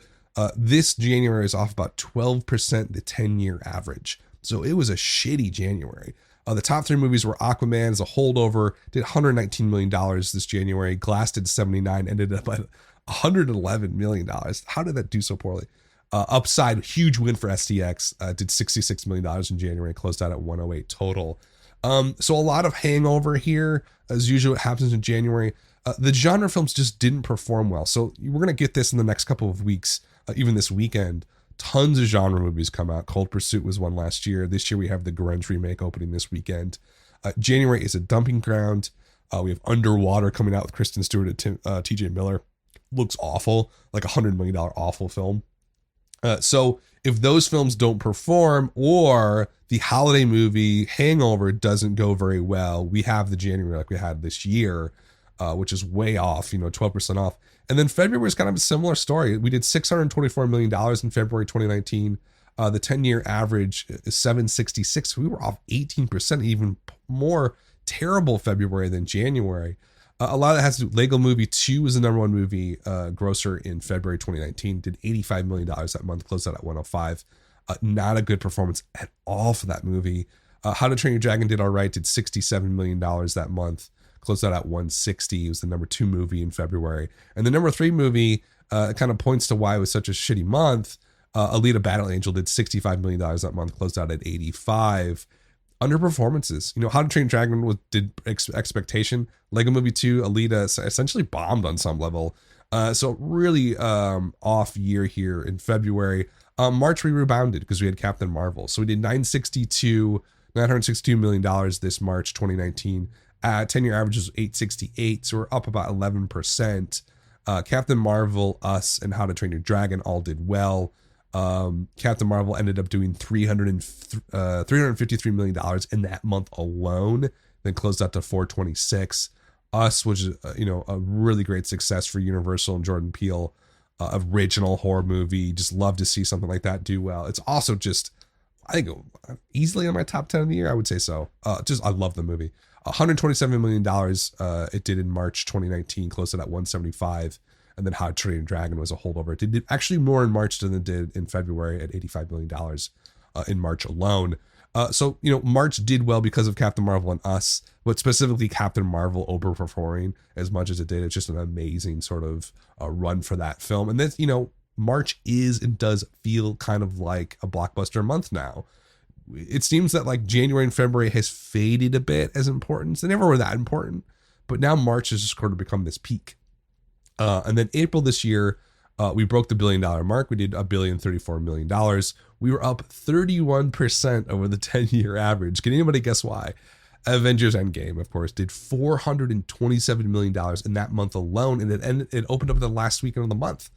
this January is off about 12% the 10-year average. So it was a shitty January. The top three movies were Aquaman as a holdover, did $119 million this January. Glass did 79, ended up at $111 million. How did that do so poorly? Upside, huge win for STX, did $66 million in January, closed out at 108 total. So a lot of hangover here, as usual, it happens in January. The genre films just didn't perform well. So we're going to get this in the next couple of weeks, even this weekend. Tons of genre movies come out. Cold Pursuit was one last year. This year we have the Grunge remake opening this weekend. January is a dumping ground. We have Underwater coming out with Kristen Stewart and TJ Miller. Looks awful, like $100 million awful film. So if those films don't perform, or the holiday movie Hangover doesn't go very well, we have the January like we had this year, which is way off, 12% off. And then February is kind of a similar story. We did $624 million in February 2019. The 10-year average is 766. We were off 18%, even more terrible February than January. A lot of that has to do, Lego Movie 2 was the number one movie grosser in February 2019, did $85 million that month, closed out at 105. Not a good performance at all for that movie. How to Train Your Dragon did all right, did $67 million that month, closed out at 160. It was the number 2 movie in February. And the number 3 movie kind of points to why it was such a shitty month. Alita Battle Angel did $65 million that month, closed out at 85. Underperformances. How to Train Your Dragon did expectation. Lego Movie 2, Alita essentially bombed on some level. So really off year here in February. March we rebounded because we had Captain Marvel. So we did $962 million this March 2019. 10-year average was 868, so we're up about 11%. Captain Marvel, Us, and How to Train Your Dragon all did well. Captain Marvel ended up doing $353 million in that month alone, then closed out to 426. Us, which is a really great success for Universal and Jordan Peele, original horror movie. Just love to see something like that do well. It's also just, I think, easily in my top 10 of the year. I would say so. I love the movie. $127 million it did in March 2019, closed it at 175. And then How to Train Your Dragon was a holdover. It did actually more in March than it did in February at $85 million in March alone. So March did well because of Captain Marvel and Us, but specifically Captain Marvel overperforming as much as it did. It's just an amazing sort of run for that film. And then, March is and does feel kind of like a blockbuster month now. It seems that like January and February has faded a bit as importance. They never were that important, but now March has just sort of become this peak. And then April this year, we broke the $1 billion mark. We did $1.034 billion. We were up 31% over the 10-year average. Can anybody guess why? Avengers Endgame, of course, did $427 million in that month alone, and it opened up the last weekend of the month.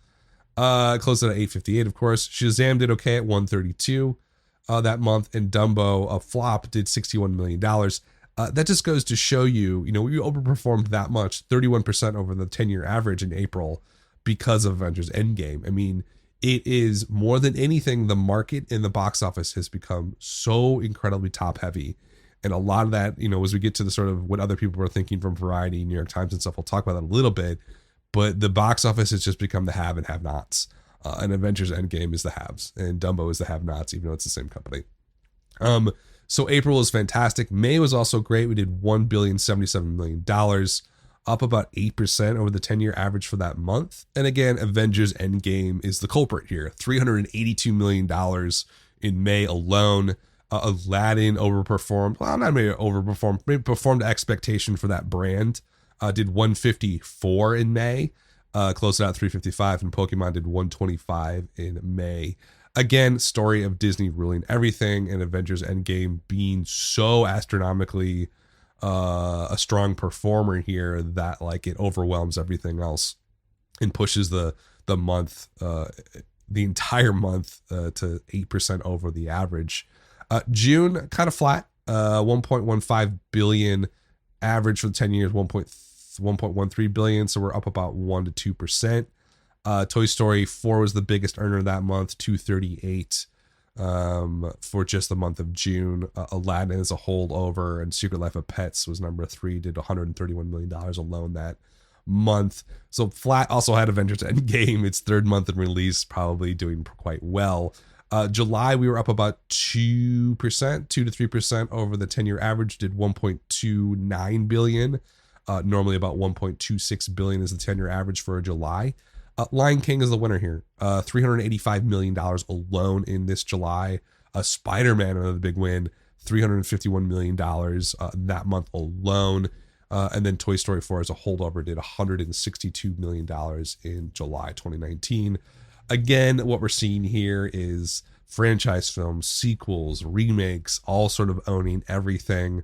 Closed at 858, of course. Shazam did okay at 132 that month, and Dumbo, a flop, did $61 million. That just goes to show you, we overperformed that much, 31% over the 10-year average in April because of Avengers Endgame. I mean, it is more than anything, the market in the box office has become so incredibly top heavy. And a lot of that, as we get to the sort of what other people were thinking from Variety, New York Times and stuff, we'll talk about that a little bit. But the box office has just become the have and have nots. And Avengers Endgame is the haves, and Dumbo is the have nots, even though it's the same company. So April was fantastic. May was also great. We did $1.077 billion, up about 8% over the 10-year average for that month. And again, Avengers Endgame is the culprit here. $382 million in May alone. Aladdin overperformed. Well, not maybe overperformed, maybe performed expectation for that brand. Did 154 in May, closed out at 355, and Pokemon did 125 in May. Again, story of Disney ruling everything, and Avengers Endgame being so astronomically a strong performer here that like it overwhelms everything else and pushes the month, the entire month to 8% over the average. June kind of flat, 1.15 billion. Average for the 10 years, 1.13 billion. So we're up about 1 to 2%. Toy Story 4 was the biggest earner that month, 238 for just the month of June. Aladdin is a holdover, and Secret Life of Pets was number 3, did $131 million alone that month. So flat. Also had Avengers Endgame, its third month in release, probably doing quite well. July, we were up about 2%, 2 to 3% over the 10-year average, did 1.29 billion. Normally about 1.26 billion is the 10-year average for July. Lion King is the winner here. $385 million alone in this July. Spider-Man, another big win, $351 million that month alone. And then Toy Story 4 as a holdover did $162 million in July 2019. Again, what we're seeing here is franchise films, sequels, remakes, all sort of owning everything.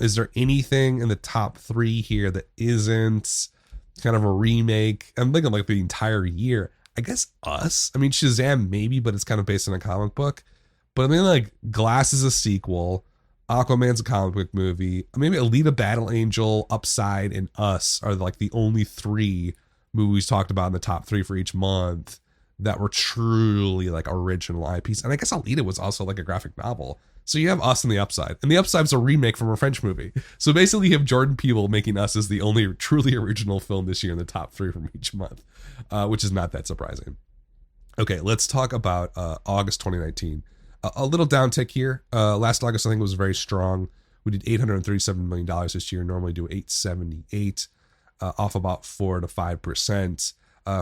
Is there anything in the top 3 here that isn't kind of a remake? I'm thinking like the entire year. I guess Us. I mean, Shazam maybe, but it's kind of based on a comic book. But I mean, like Glass is a sequel. Aquaman's a comic book movie. Maybe Alita Battle Angel, Upside, and Us are like the only 3 movies talked about in the top 3 for each month that were truly like original IPs. And I guess Alita was also like a graphic novel. So you have Us and The Upside. And The Upside's a remake from a French movie. So basically you have Jordan Peele making Us as the only truly original film this year in the top 3 from each month, which is not that surprising. Okay, let's talk about August 2019. A little downtick here. Last August, I think, was very strong. We did $837 million this year. Normally do 878, off about 4 to 5%.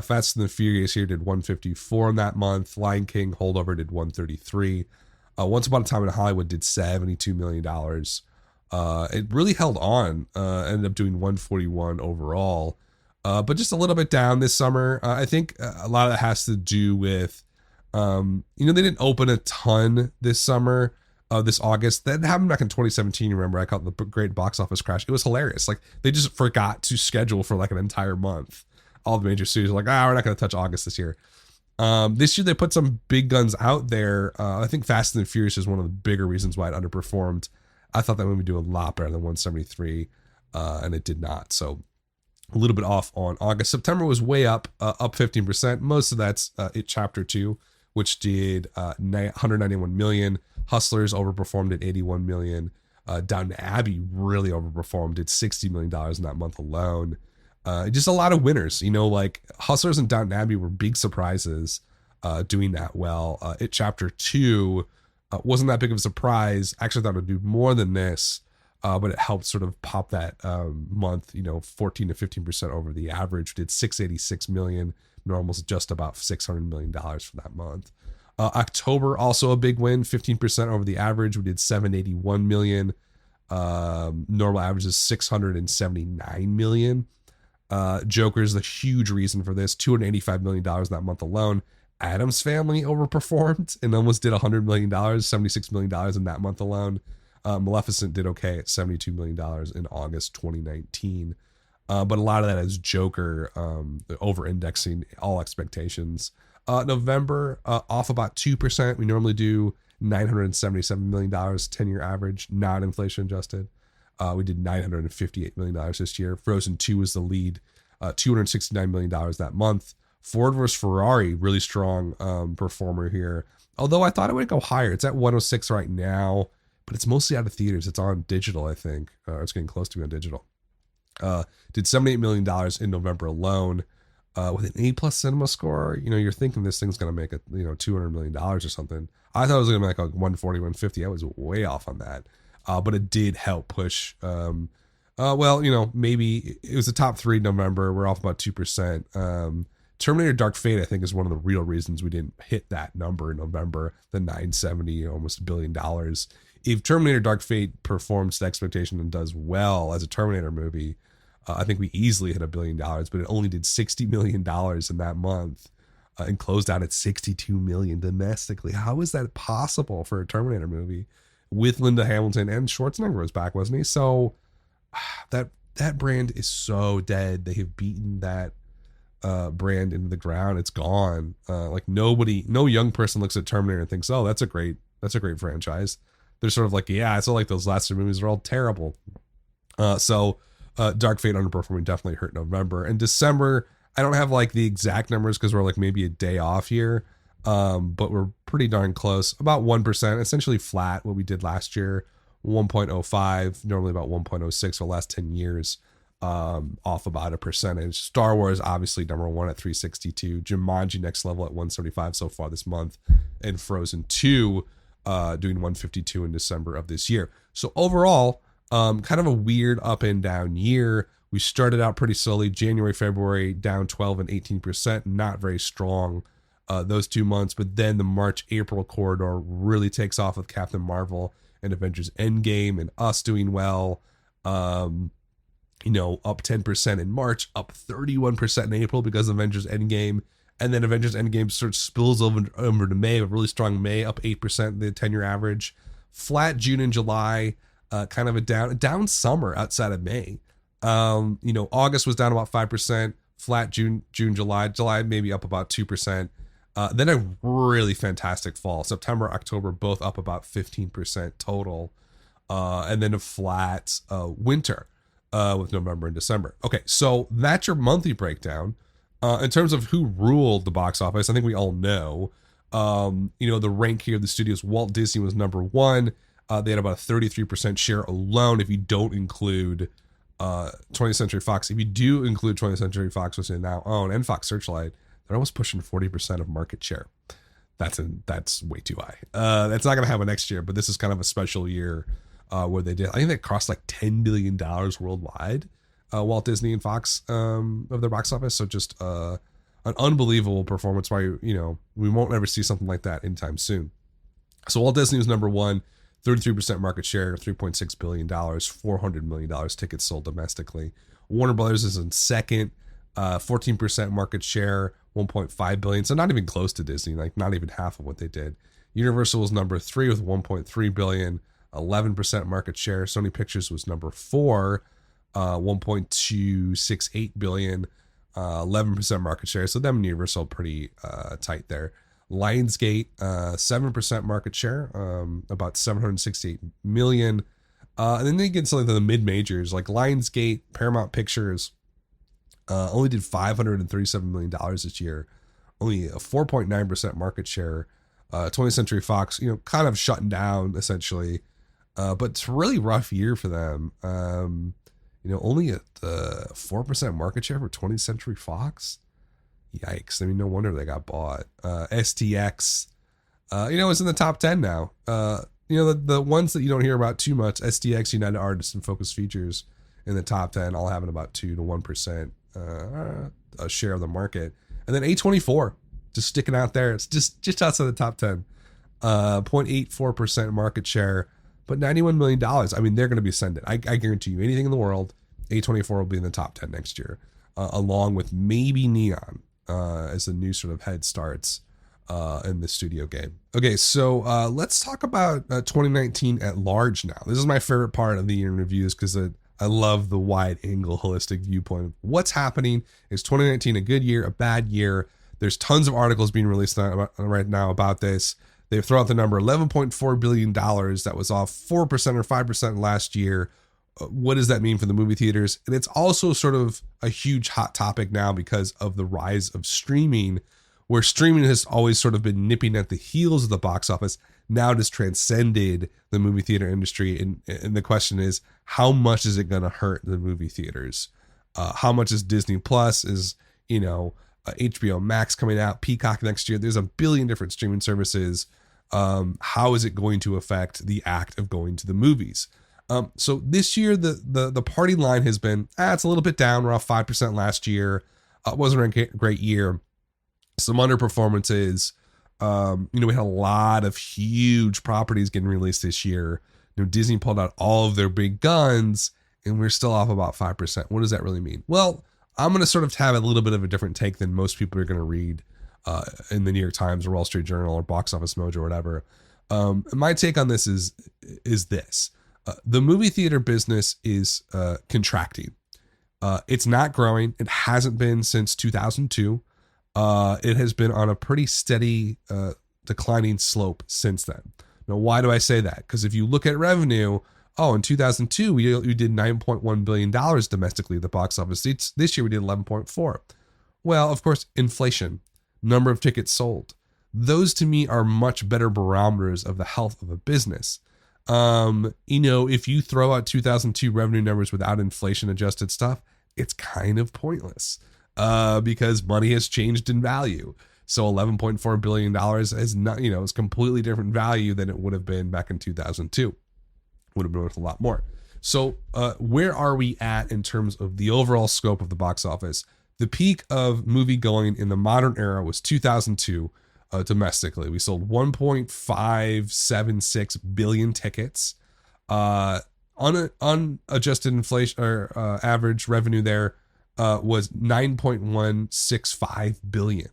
Fast and the Furious here did 154 in that month. Lion King holdover did 133. Once Upon a Time in Hollywood did $72 million. It really held on. Ended up doing 141 overall, but just a little bit down this summer. I think a lot of that has to do with, they didn't open a ton this summer. this August. That happened back in 2017. Remember, I called it the great box office crash. It was hilarious. Like, they just forgot to schedule for like an entire month. All the major studios were like, we're not going to touch August this year. This year they put some big guns out there. I think Fast and the Furious is one of the bigger reasons why it underperformed. I thought that movie would do a lot better than 173, and it did not. So a little bit off on August. September was way up 15%. Most of that's It Chapter 2, which did 191 million. Hustlers overperformed at 81 million. Downton Abbey really overperformed, did $60 million in that month alone. Just a lot of winners, like Hustlers and Downton Abbey were big surprises doing that well. It Chapter 2 wasn't that big of a surprise. Actually, I thought it would do more than this, but it helped sort of pop that month, 14 to 15% over the average. We did 686 million. Normal's just about $600 million for that month. October, also a big win, 15% over the average. We did 781 million. Normal average is 679 million. Joker is the huge reason for this, $285 million that month alone. Addams Family overperformed and almost did $100 million, $76 million in that month alone. Maleficent did okay at $72 million in August 2019. But a lot of that is Joker over-indexing all expectations. November, off about 2%. We normally do $977 million, 10-year average, not inflation adjusted. We did $958 million this year. Frozen 2 was the lead, $269 million that month. Ford vs. Ferrari, really strong performer here. Although I thought it would go higher. It's at 106 right now, but it's mostly out of theaters. It's on digital, I think. It's getting close to being on digital. Did $78 million in November alone. With an A+ cinema score, you're thinking this thing's going to make it, $200 million or something. I thought it was going to make like 140, 150. I was way off on that. But it did help push. Maybe it was the top 3 in November. We're off about 2%. Terminator Dark Fate, I think, is one of the real reasons we didn't hit that number in November, the 970, almost $1 billion. If Terminator Dark Fate performs to expectation and does well as a Terminator movie, I think we easily hit $1 billion, but it only did $60 million in that month and closed out at $62 million domestically. How is that possible for a Terminator movie with Linda Hamilton, and Schwarzenegger was back, wasn't he? So that brand is so dead. They have beaten that brand into the ground. It's gone. No young person looks at Terminator and thinks, oh, that's a great franchise. They're sort of like, yeah, I feel like those last 2 movies are all terrible. Dark Fate underperforming definitely hurt November. And December, I don't have like the exact numbers because we're like maybe a day off here, but we're pretty darn close. About 1%, essentially flat what we did last year. 1.05, normally about 1.06 for the last 10 years, off about a percentage. Star Wars, obviously number 1 at 362. Jumanji next level at 175 so far this month. And Frozen 2 doing 152 in December of this year. So overall, kind of a weird up and down year. We started out pretty slowly. January, February down 12 and 18%, not very strong those 2 months. But then the March, April corridor really takes off with Captain Marvel and Avengers Endgame and us doing well. Up 10% in March, up 31% in April because of Avengers Endgame. And then Avengers Endgame sort of spills over to May, a really strong May, up 8%, the 10-year average. Flat June and July. Kind of a down summer outside of May. August was down about 5%, flat June, July maybe up about 2%. Then a really fantastic fall. September, October, both up about 15% total. And then a flat winter with November and December. Okay, so that's your monthly breakdown. In terms of who ruled the box office, I think we all know. The rank here of the studios, Walt Disney was number 1. They had about a 33% share alone if you don't include 20th Century Fox. If you do include 20th Century Fox, which they now own, and Fox Searchlight, they're almost pushing 40% of market share. That's way too high. That's not going to happen next year, but this is kind of a special year where they did. I think they crossed like $10 billion worldwide, Walt Disney and Fox, of their box office. So just an unbelievable performance. Why we won't ever see something like that anytime soon. So Walt Disney was number 1. 33% market share, $3.6 billion, $400 million tickets sold domestically. Warner Brothers is in second, 14% market share, $1.5 billion. So not even close to Disney, like not even half of what they did. Universal was number 3 with 1.3 billion, 11% market share. Sony Pictures was number 4, 1.268 billion, 11% market share. So them and Universal pretty tight there. Lionsgate, 7% market share, about 768 million. And then they get something to the mid majors like Lionsgate, Paramount Pictures, only did $537 million this year, only a 4.9% market share. 20th Century Fox, kind of shutting down essentially, but it's a really rough year for them. Only at 4% market share for 20th Century Fox. Yikes! I mean, no wonder they got bought. STX, is in the top 10 now. The ones that you don't hear about too much, STX, United Artists, and Focus Features, in the top 10, all having about 2 to 1% a share of the market, and then A24 just sticking out there. It's just outside the top 10, 0.84% market share, but $91 million. I mean, they're going to be ascended. I guarantee you, anything in the world, A24 will be in the top 10 next year, along with maybe Neon, as the new sort of head starts in the studio game. Okay, so let's talk about 2019 at large now. This is my favorite part of the year in reviews because I love the wide angle, holistic viewpoint of what's happening. Is 2019 a good year, a bad year? There's tons of articles being released right now about this. They've thrown out the number $11.4 billion. That was off 4% or 5% last year. What does that mean for the movie theaters? And it's also sort of a huge hot topic now because of the rise of streaming, where streaming has always sort of been nipping at the heels of the box office, now just transcended the movie theater industry. And the question is, how much is it going to hurt the movie theaters? How much is Disney Plus? Is, HBO Max coming out, Peacock next year? There's a billion different streaming services. How is it going to affect the act of going to the movies? So this year, the party line has been, it's a little bit down. We're off 5% last year. It wasn't a great year. Some underperformances. We had a lot of huge properties getting released this year. Disney pulled out all of their big guns, and we're still off about 5%. What does that really mean? Well, I'm going to sort of have a little bit of a different take than most people are going to read in the New York Times or Wall Street Journal or Box Office Mojo or whatever. My take on this is this. The movie theater business is contracting. It's not growing. It hasn't been since 2002. It has been on a pretty steady declining slope since then. Now, why do I say that? Because if you look at revenue, in 2002, we did $9.1 billion domestically at the box office. This year, we did 11.4. Well, of course, inflation, number of tickets sold. Those to me are much better barometers of the health of a business. If you throw out 2002 revenue numbers without inflation adjusted stuff, it's kind of pointless because money has changed in value. So $11.4 billion is not, it's completely different value than it would have been back in 2002. Would have been worth a lot more. So where are we at in terms of the overall scope of the box office? The peak of movie going in the modern era was 2002 domestically. We sold 1.576 billion tickets. Unadjusted inflation or average revenue there was 9.165 billion.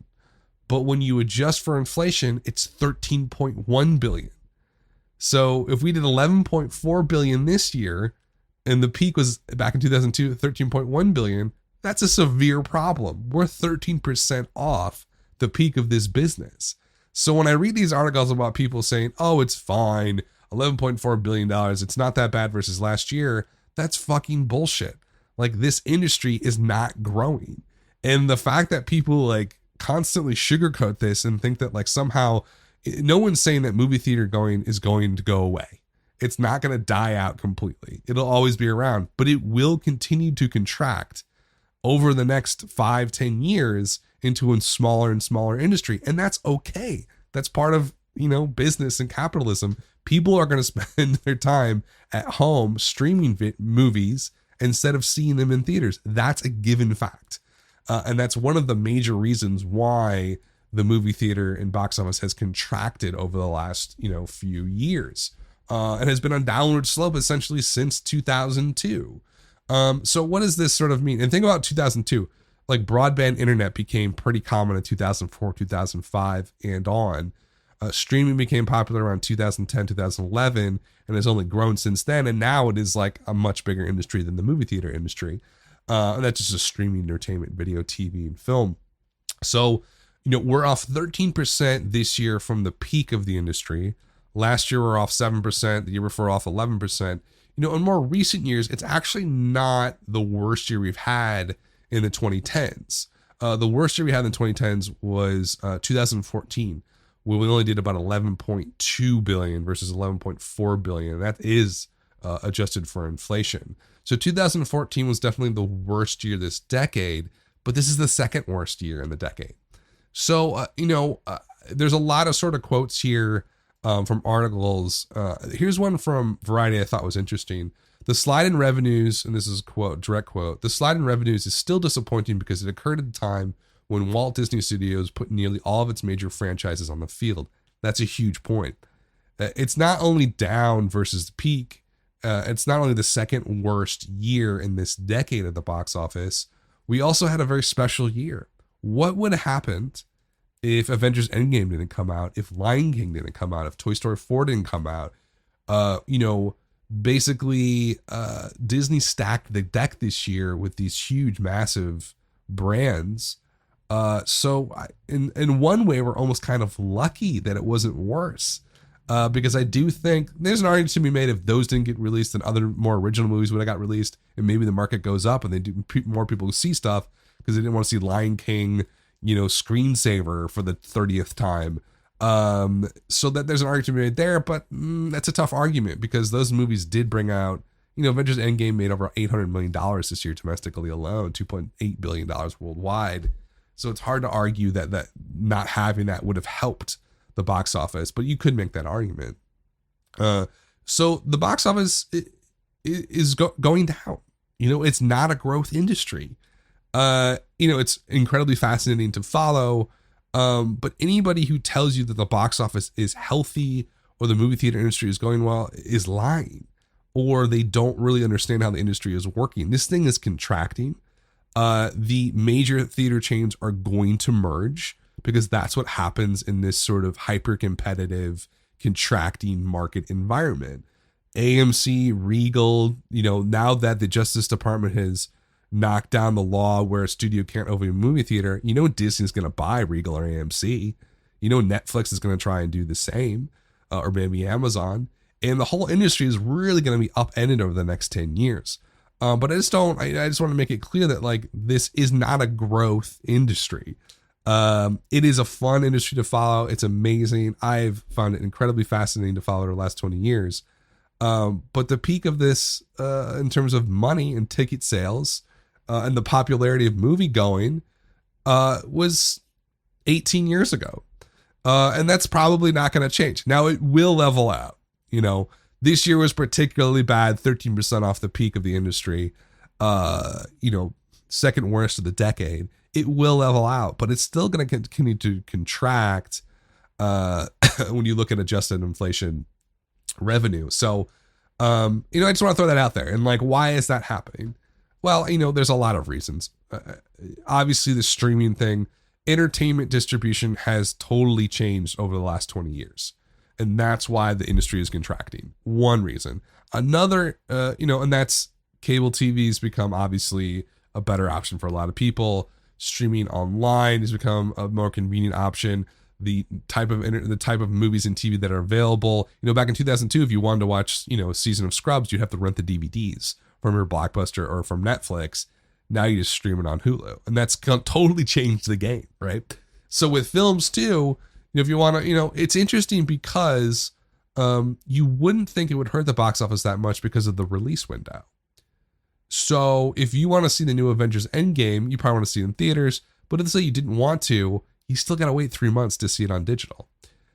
But when you adjust for inflation, it's 13.1 billion. So if we did 11.4 billion this year, and the peak was back in 2002, 13.1 billion, that's a severe problem. We're 13% off the peak of this business. So when I read these articles about people saying, it's fine, $11.4 billion, it's not that bad versus last year, that's fucking bullshit. Like, this industry is not growing. And the fact that people constantly sugarcoat this and think that somehow, no one's saying that movie theater going is going to go away. It's not going to die out completely. It'll always be around, but it will continue to contract over the next 5-10 years into a smaller and smaller industry. And that's okay. That's part of, business and capitalism. People are going to spend their time at home streaming movies instead of seeing them in theaters. That's a given fact. And that's one of the major reasons why the movie theater and box office has contracted over the last, few years, and has been on downward slope essentially since 2002. So what does this sort of mean? And think about 2002, broadband internet became pretty common in 2004, 2005 and on. Streaming became popular around 2010, 2011, and has only grown since then. And now it is like a much bigger industry than the movie theater industry. And that's just a streaming entertainment, video, TV, and film. So, we're off 13% this year from the peak of the industry. Last year, we're off 7%. The year before, off 11%. In more recent years, it's actually not the worst year we've had in the 2010s. The worst year we had in the 2010s was 2014, where we only did about 11.2 billion versus 11.4 billion. That is adjusted for inflation. So 2014 was definitely the worst year this decade, but this is the second worst year in the decade. So, there's a lot of sort of quotes here from articles. Here's one from Variety I thought was interesting. The slide in revenues, and this is a direct quote, the slide in revenues is still disappointing because it occurred at a time when Walt Disney Studios put nearly all of its major franchises on the field. That's a huge point. It's not only down versus the peak, it's not only the second worst year in this decade at the box office, we also had a very special year. What would have happened if Avengers Endgame didn't come out, if Lion King didn't come out, if Toy Story 4 didn't come out? Basically, Disney stacked the deck this year with these huge, massive brands. So in one way, we're almost kind of lucky that it wasn't worse. Because I do think there's an argument to be made if those didn't get released, then other more original movies would have got released, and maybe the market goes up and they do more people who see stuff because they didn't want to see Lion King, screensaver for the 30th time. So that there's an argument to be made there, but that's a tough argument because those movies did bring out, Avengers Endgame made over $800 million this year domestically alone, $2.8 billion worldwide. So it's hard to argue that not having that would have helped the box office, but you could make that argument. So the box office is going down. It's not a growth industry. It's incredibly fascinating to follow. But anybody who tells you that the box office is healthy or the movie theater industry is going well is lying, or they don't really understand how the industry is working. This thing is contracting. The major theater chains are going to merge because that's what happens in this sort of hyper competitive, contracting market environment. AMC, Regal, now that the Justice Department has knocked down the law where a studio can't open a movie theater, Disney's going to buy Regal or AMC. Netflix is going to try and do the same, or maybe Amazon. And the whole industry is really going to be upended over the next 10 years. But I just want to make it clear that this is not a growth industry. It is a fun industry to follow. It's amazing. I've found it incredibly fascinating to follow over the last 20 years. But the peak of this, in terms of money and ticket sales, and the popularity of movie going, was 18 years ago. And that's probably not going to change. Now it will level out. This year was particularly bad, 13% off the peak of the industry, second worst of the decade. It will level out, but it's still going to continue to contract when you look at adjusted inflation revenue. So, I just want to throw that out there. And why is that happening? Well, there's a lot of reasons. Obviously, the streaming thing, entertainment distribution has totally changed over the last 20 years. And that's why the industry is contracting. One reason. Another, and that's cable TV's become obviously a better option for a lot of people. Streaming online has become a more convenient option. The type of movies and TV that are available. Back in 2002, if you wanted to watch, a season of Scrubs, you'd have to rent the DVDs from your Blockbuster or from Netflix. Now you just stream it on Hulu, and that's totally changed the game, right? So with films too, if you want to, it's interesting because you wouldn't think it would hurt the box office that much because of the release window. So if you want to see the new Avengers Endgame, you probably want to see it in theaters, but let's say you didn't want to, you still got to wait 3 months to see it on digital.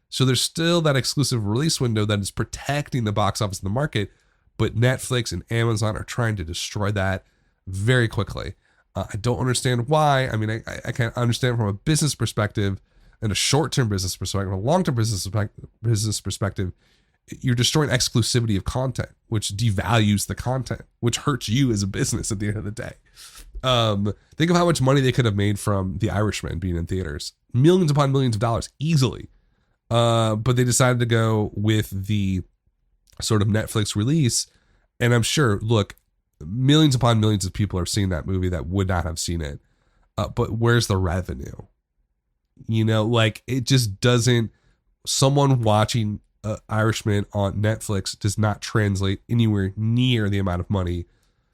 So there's still that exclusive release window that is protecting the box office in the market, but Netflix and Amazon are trying to destroy that very quickly. I don't understand why. I mean, I can't understand from a business perspective and a short-term business perspective, a long-term business perspective, you're destroying exclusivity of content, which devalues the content, which hurts you as a business at the end of the day. Think of how much money they could have made from The Irishman being in theaters. Millions upon millions of dollars, easily. But they decided to go with the sort of Netflix release. And I'm sure, look, millions upon millions of people are seeing that movie that would not have seen it. But where's the revenue? You know, like it just doesn't. Someone watching Irishman on Netflix does not translate anywhere near the amount of money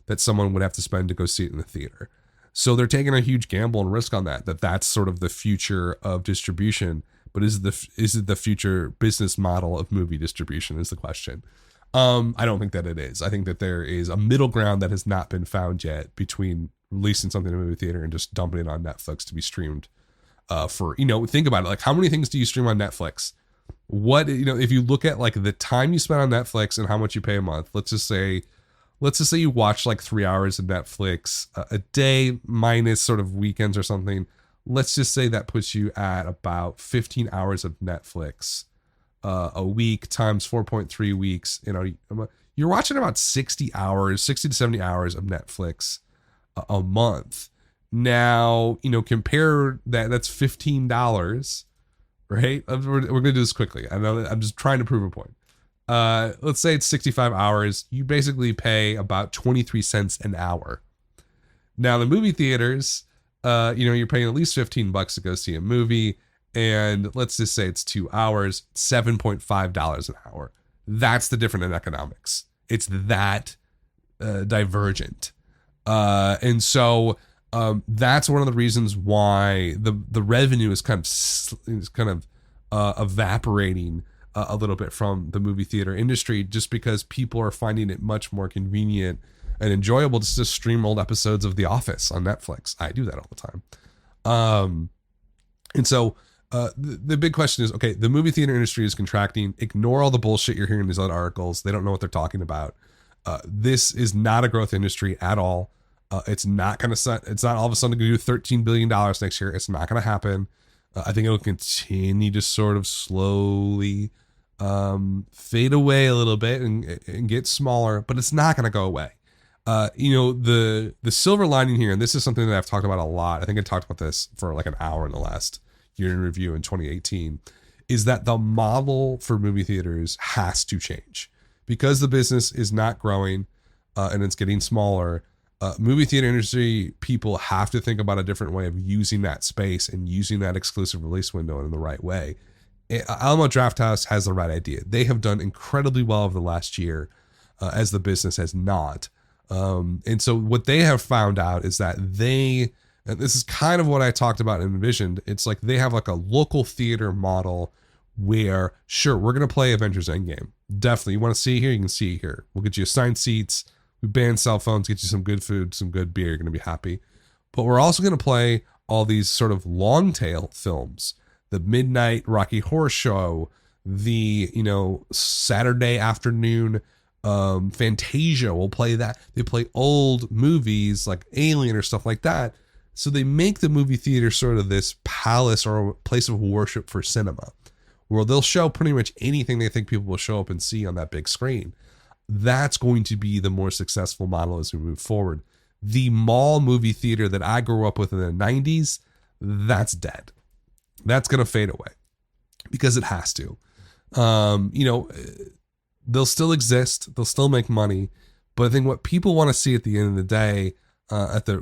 that someone would have to spend to go see it in the theater. So they're taking a huge gamble and risk on that. That's sort of the future of distribution. But is it the future business model of movie distribution is the question. I don't think that it is. I think that there is a middle ground that has not been found yet between releasing something in a movie theater and just dumping it on Netflix to be streamed. For, you know, think about it. Like, how many things do you stream on Netflix? What, you know, if you look at like the time you spend on Netflix and how much you pay a month, let's just say you watch like 3 hours of Netflix a day minus sort of weekends or something. Let's just say that puts you at about 15 hours of Netflix a week times 4.3 weeks. You know, you're watching about 60 to 70 hours of Netflix a month. Now, you know, compare that's $15, right? We're going to do this quickly. I know that I'm just trying to prove a point. Let's say it's 65 hours. You basically pay about 23 cents an hour. Now, the movie theaters, you know, you're paying at least $15 to go see a movie. And let's just say it's 2 hours, $7.5 an hour. That's the difference in economics. It's that divergent. And so that's one of the reasons why the revenue is kind of evaporating a little bit from the movie theater industry, just because people are finding it much more convenient and enjoyable to just stream old episodes of The Office on Netflix. I do that all the time. And so the big question is, okay, the movie theater industry is contracting. Ignore all the bullshit you're hearing in these other articles. They don't know what they're talking about. This is not a growth industry at all. It's not all of a sudden going to do $13 billion next year. It's not going to happen. I think it'll continue to sort of slowly fade away a little bit and get smaller, but it's not going to go away. You know, the silver lining here, and this is something that I've talked about a lot. I think I talked about this for like an hour in the last year in review in 2018, is that the model for movie theaters has to change because the business is not growing and it's getting smaller. Movie theater industry people have to think about a different way of using that space and using that exclusive release window in the right way. Alamo Drafthouse has the right idea. They have done incredibly well over the last year as the business has not. And so what they have found out is that and this is kind of what I talked about and envisioned. It's like they have like a local theater model where, sure, we're going to play Avengers Endgame. Definitely. You want to see it here? You can see it here. We'll get you assigned seats. We ban cell phones, get you some good food, some good beer. You're going to be happy. But we're also going to play all these sort of long tail films, the Midnight Rocky Horror Show, the, you know, Saturday afternoon Fantasia will play that. They play old movies like Alien or stuff like that. So they make the movie theater sort of this palace or a place of worship for cinema, where they'll show pretty much anything they think people will show up and see on that big screen. That's going to be the more successful model as we move forward. The mall movie theater that I grew up with in the 90s, that's dead. That's going to fade away because it has to. You know, they'll still exist. They'll still make money. But I think what people want to see at the end of the day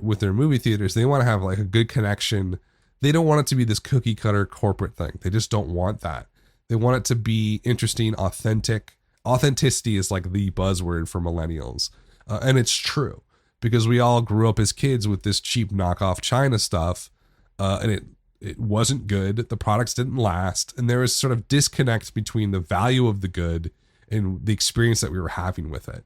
with their movie theaters, they want to have like a good connection. They don't want it to be this cookie cutter corporate thing. They just don't want that. They want it to be interesting, authentic. Authenticity is like the buzzword for millennials. And it's true because we all grew up as kids with this cheap knockoff China stuff. And it wasn't good. The products didn't last. And there was sort of disconnect between the value of the good and the experience that we were having with it.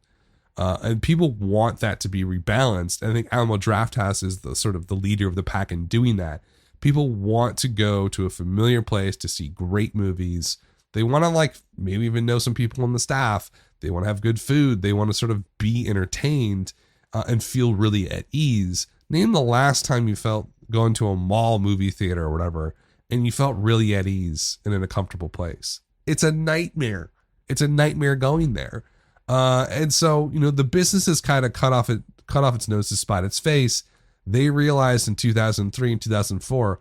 And people want that to be rebalanced. And I think Alamo Drafthouse is the sort of the leader of the pack in doing that. People want to go to a familiar place to see great movies. They want to like maybe even know some people on the staff. They want to have good food. They want to sort of be entertained and feel really at ease. Name the last time you felt going to a mall movie theater or whatever, and you felt really at ease and in a comfortable place. It's a nightmare. It's a nightmare going there. And so, you know, the business has kind of cut off its nose to spite its face. They realized in 2003 and 2004,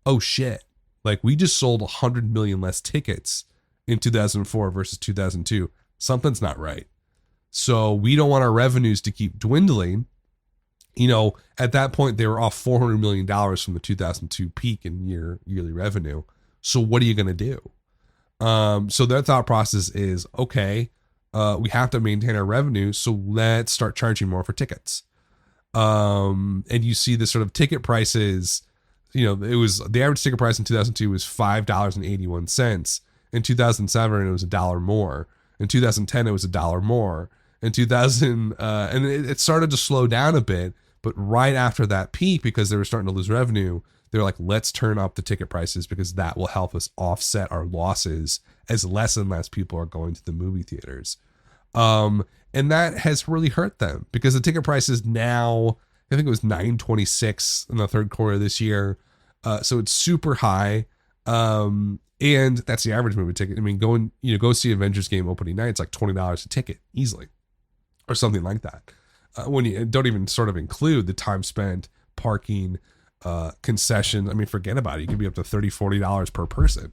oh shit, Like, we just sold 100 million less tickets in 2004 versus 2002. Something's not right. So we don't want our revenues to keep dwindling. You know, at that point, they were off $400 million from the 2002 peak in yearly revenue. So what are you going to do? So their thought process is, okay, we have to maintain our revenue, so let's start charging more for tickets. And you see this sort of ticket prices, you know, it was the average ticket price in 2002 was $5.81. In 2007, it was $1 more. In 2010, it was $1 more. In 2000, and it started to slow down a bit, but right after that peak, because they were starting to lose revenue, they were like, let's turn up the ticket prices because that will help us offset our losses as less and less people are going to the movie theaters. And that has really hurt them because the ticket prices now, I think it was $9.26 in the third quarter of this year. So it's super high. And that's the average movie ticket. I mean, go see Avengers Game opening night, it's like $20 a ticket easily or something like that. When you don't even sort of include the time spent, parking, concession. I mean, forget about it. You can be up to $30, $40 per person.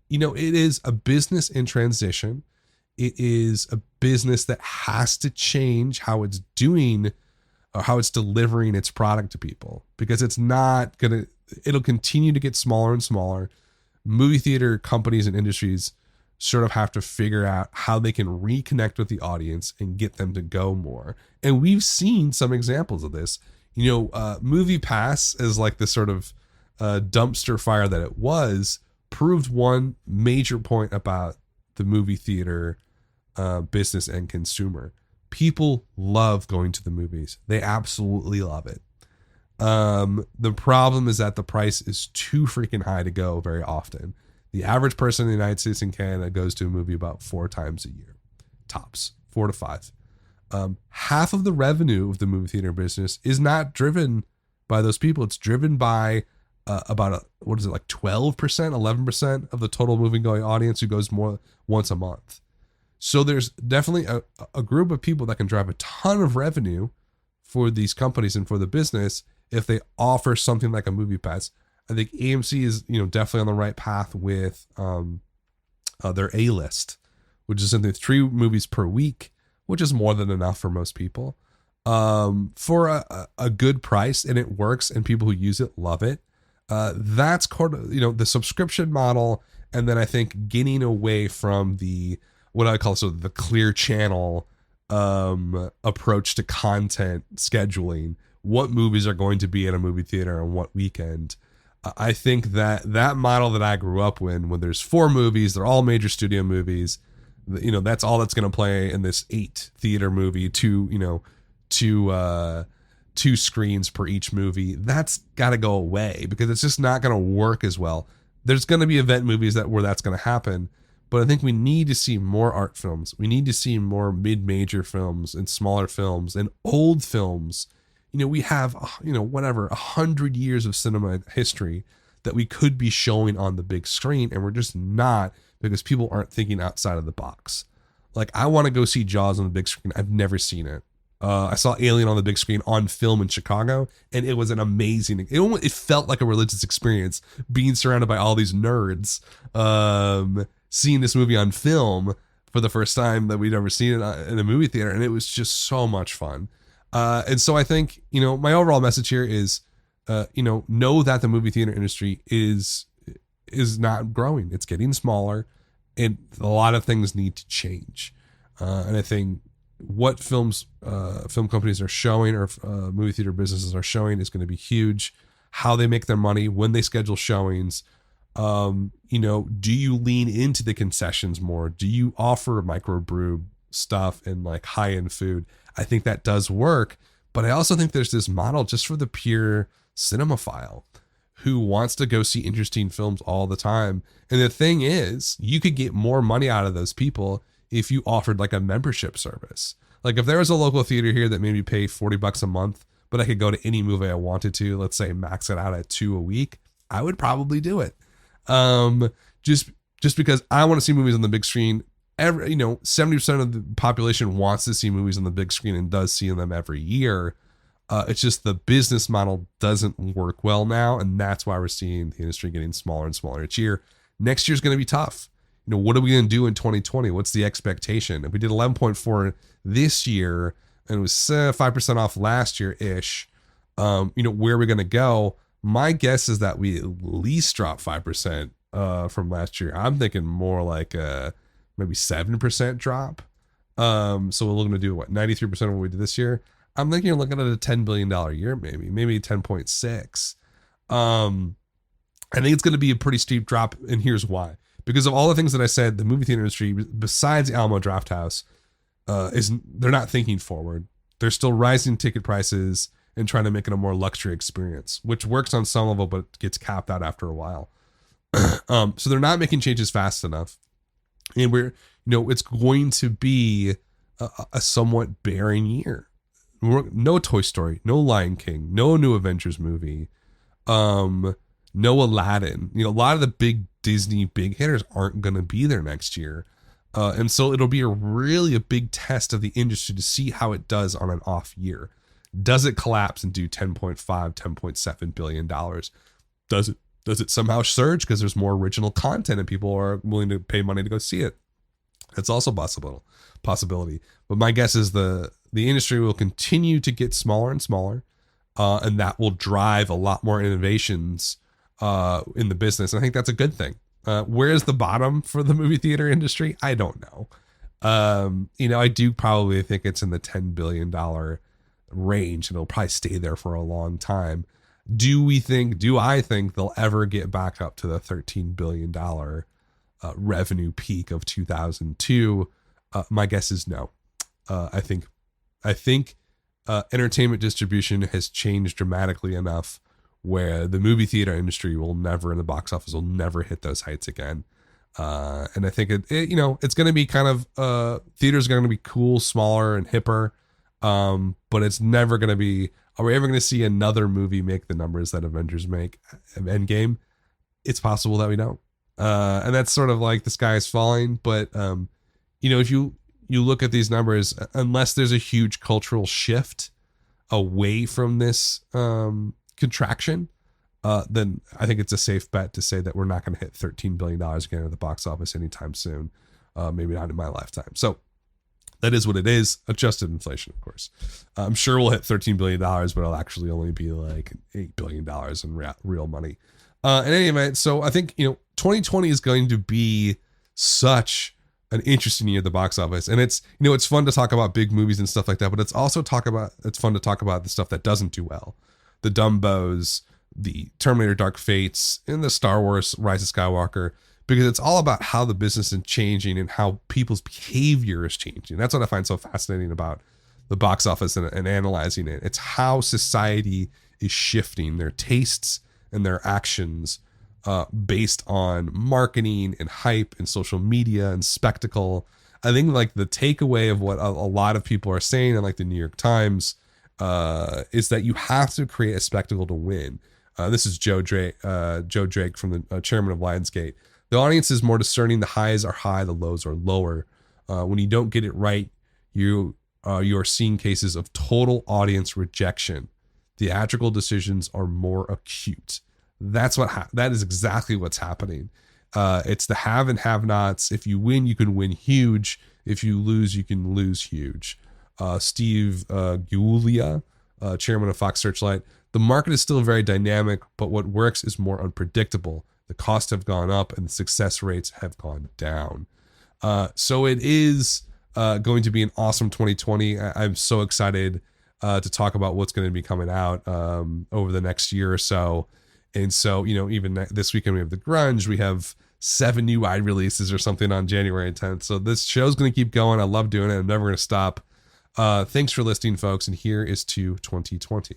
You know, it is a business in transition. It is a business that has to change how it's doing or how it's delivering its product to people, because it's not going to, it'll continue to get smaller and smaller. Movie theater companies and industries sort of have to figure out how they can reconnect with the audience and get them to go more. And we've seen some examples of this. You know, Movie Pass is like this sort of dumpster fire that it was, proved one major point about the movie theater business and consumer. People love going to the movies. They absolutely love it. The problem is that the price is too freaking high to go very often. The average person in the United States and Canada goes to a movie about 4 times a year, tops 4 to 5. Half of the revenue of the movie theater business is not driven by those people. It's driven by about 12%, 11% of the total movie going audience who goes more once a month. So there's definitely a group of people that can drive a ton of revenue for these companies and for the business if they offer something like a Movie Pass. I think AMC is, you know, definitely on the right path with their A-list, which is something 3 movies per week, which is more than enough for most people, for a good price, and it works, and people who use it love it. That's kind of, you know, the subscription model, and then I think getting away from the what I call sort of the clear channel approach to content scheduling, what movies are going to be at a movie theater on what weekend. I think that model that I grew up with, when there's 4 movies, they're all major studio movies, you know, that's all that's going to play in this 8 theater movie, 2 screens per each movie. That's got to go away because it's just not going to work as well. There's going to be event movies where that's going to happen, but I think we need to see more art films. We need to see more mid-major films and smaller films and old films. You know, we have, 100 years of cinema history that we could be showing on the big screen, and we're just not, because people aren't thinking outside of the box. Like, I want to go see Jaws on the big screen. I've never seen it. I saw Alien on the big screen on film in Chicago, and it was an amazing, it felt like a religious experience being surrounded by all these nerds, seeing this movie on film for the first time that we'd ever seen it in a movie theater. And it was just so much fun. And so I think, you know, my overall message here is, know that the movie theater industry is not growing. It's getting smaller, and a lot of things need to change. And I think what film companies are showing, or movie theater businesses are showing, is going to be huge. How they make their money, when they schedule showings. Do you lean into the concessions more? Do you offer microbrew stuff and like high-end food? I think that does work, but I also think there's this model just for the pure cinemaphile who wants to go see interesting films all the time. And the thing is, you could get more money out of those people if you offered like a membership service. Like if there was a local theater here that made me pay $40 a month, but I could go to any movie I wanted to, let's say max it out at 2 a week, I would probably do it. Just because I want to see movies on the big screen. 70% of the population wants to see movies on the big screen and does see them every year. It's just the business model doesn't work well now, and that's why we're seeing the industry getting smaller and smaller each year. Next year's going to be tough. What are we going to do in 2020? What's the expectation? If we did 11.4 this year and it was 5% off last year-ish, where are we going to go? My guess is that we at least drop 5% from last year. I'm thinking more like maybe 7% drop. So we're looking to do 93% of what we did this year. I'm thinking you're looking at a $10 billion year, maybe 10.6. I think it's going to be a pretty steep drop, and here's why. Because of all the things that I said, the movie theater industry, besides Alamo Drafthouse, they're not thinking forward. They're still rising ticket prices and trying to make it a more luxury experience, which works on some level, but gets capped out after a while. So they're not making changes fast enough. And it's going to be a somewhat barren year. No Toy Story, no Lion King, no new Avengers movie, no Aladdin. A lot of the big Disney big hitters aren't going to be there next year. And so it'll be a big test of the industry to see how it does on an off year. Does it collapse and do $10.7 billion? Does it somehow surge because there's more original content and people are willing to pay money to go see it? That's also possibility. But my guess is the industry will continue to get smaller and smaller, and that will drive a lot more innovations in the business. And I think that's a good thing. Where is the bottom for the movie theater industry? I don't know. I do probably think it's in the $10 billion range, and it'll probably stay there for a long time. Do I think they'll ever get back up to the $13 billion revenue peak of 2002? My guess is no. I think entertainment distribution has changed dramatically enough where the movie theater industry and the box office will never hit those heights again. And I think it's going to be kind of theaters are going to be cool, smaller, and hipper. But it's never going to be. Are we ever going to see another movie make the numbers that Avengers make? Endgame? It's possible that we don't. And that's sort of like the sky is falling. But if you look at these numbers, unless there's a huge cultural shift away from this contraction, then I think it's a safe bet to say that we're not going to hit $13 billion again at the box office anytime soon. Maybe not in my lifetime. So that is what it is. Adjusted inflation, of course. I'm sure we'll hit $13 billion, but it'll actually only be like $8 billion in real money. In any event, so I think, 2020 is going to be such an interesting year at the box office. And it's fun to talk about big movies and stuff like that, but it's fun to talk about the stuff that doesn't do well. The Dumbos, the Terminator Dark Fates, and the Star Wars Rise of Skywalker, because it's all about how the business is changing and how people's behavior is changing. That's what I find so fascinating about the box office and analyzing it. It's how society is shifting their tastes and their actions based on marketing and hype and social media and spectacle. I think like the takeaway of what a lot of people are saying, and like the New York Times, is that you have to create a spectacle to win. This is Joe Drake from the chairman of Lionsgate. The audience is more discerning. The highs are high, the lows are lower. When you don't get it right, you are seeing cases of total audience rejection. Theatrical decisions are more acute. That is exactly what's happening. It's the have and have-nots. If you win, you can win huge. If you lose, you can lose huge. Steve Giulia, chairman of Fox Searchlight. The market is still very dynamic, but what works is more unpredictable. The costs have gone up and the success rates have gone down. So it is going to be an awesome 2020. I'm so excited to talk about what's going to be coming out over the next year or so. And so, even this weekend we have The Grunge. We have 7 new wide releases or something on January 10th. So this show's going to keep going. I love doing it. I'm never going to stop. Thanks for listening, folks. And here is to 2020.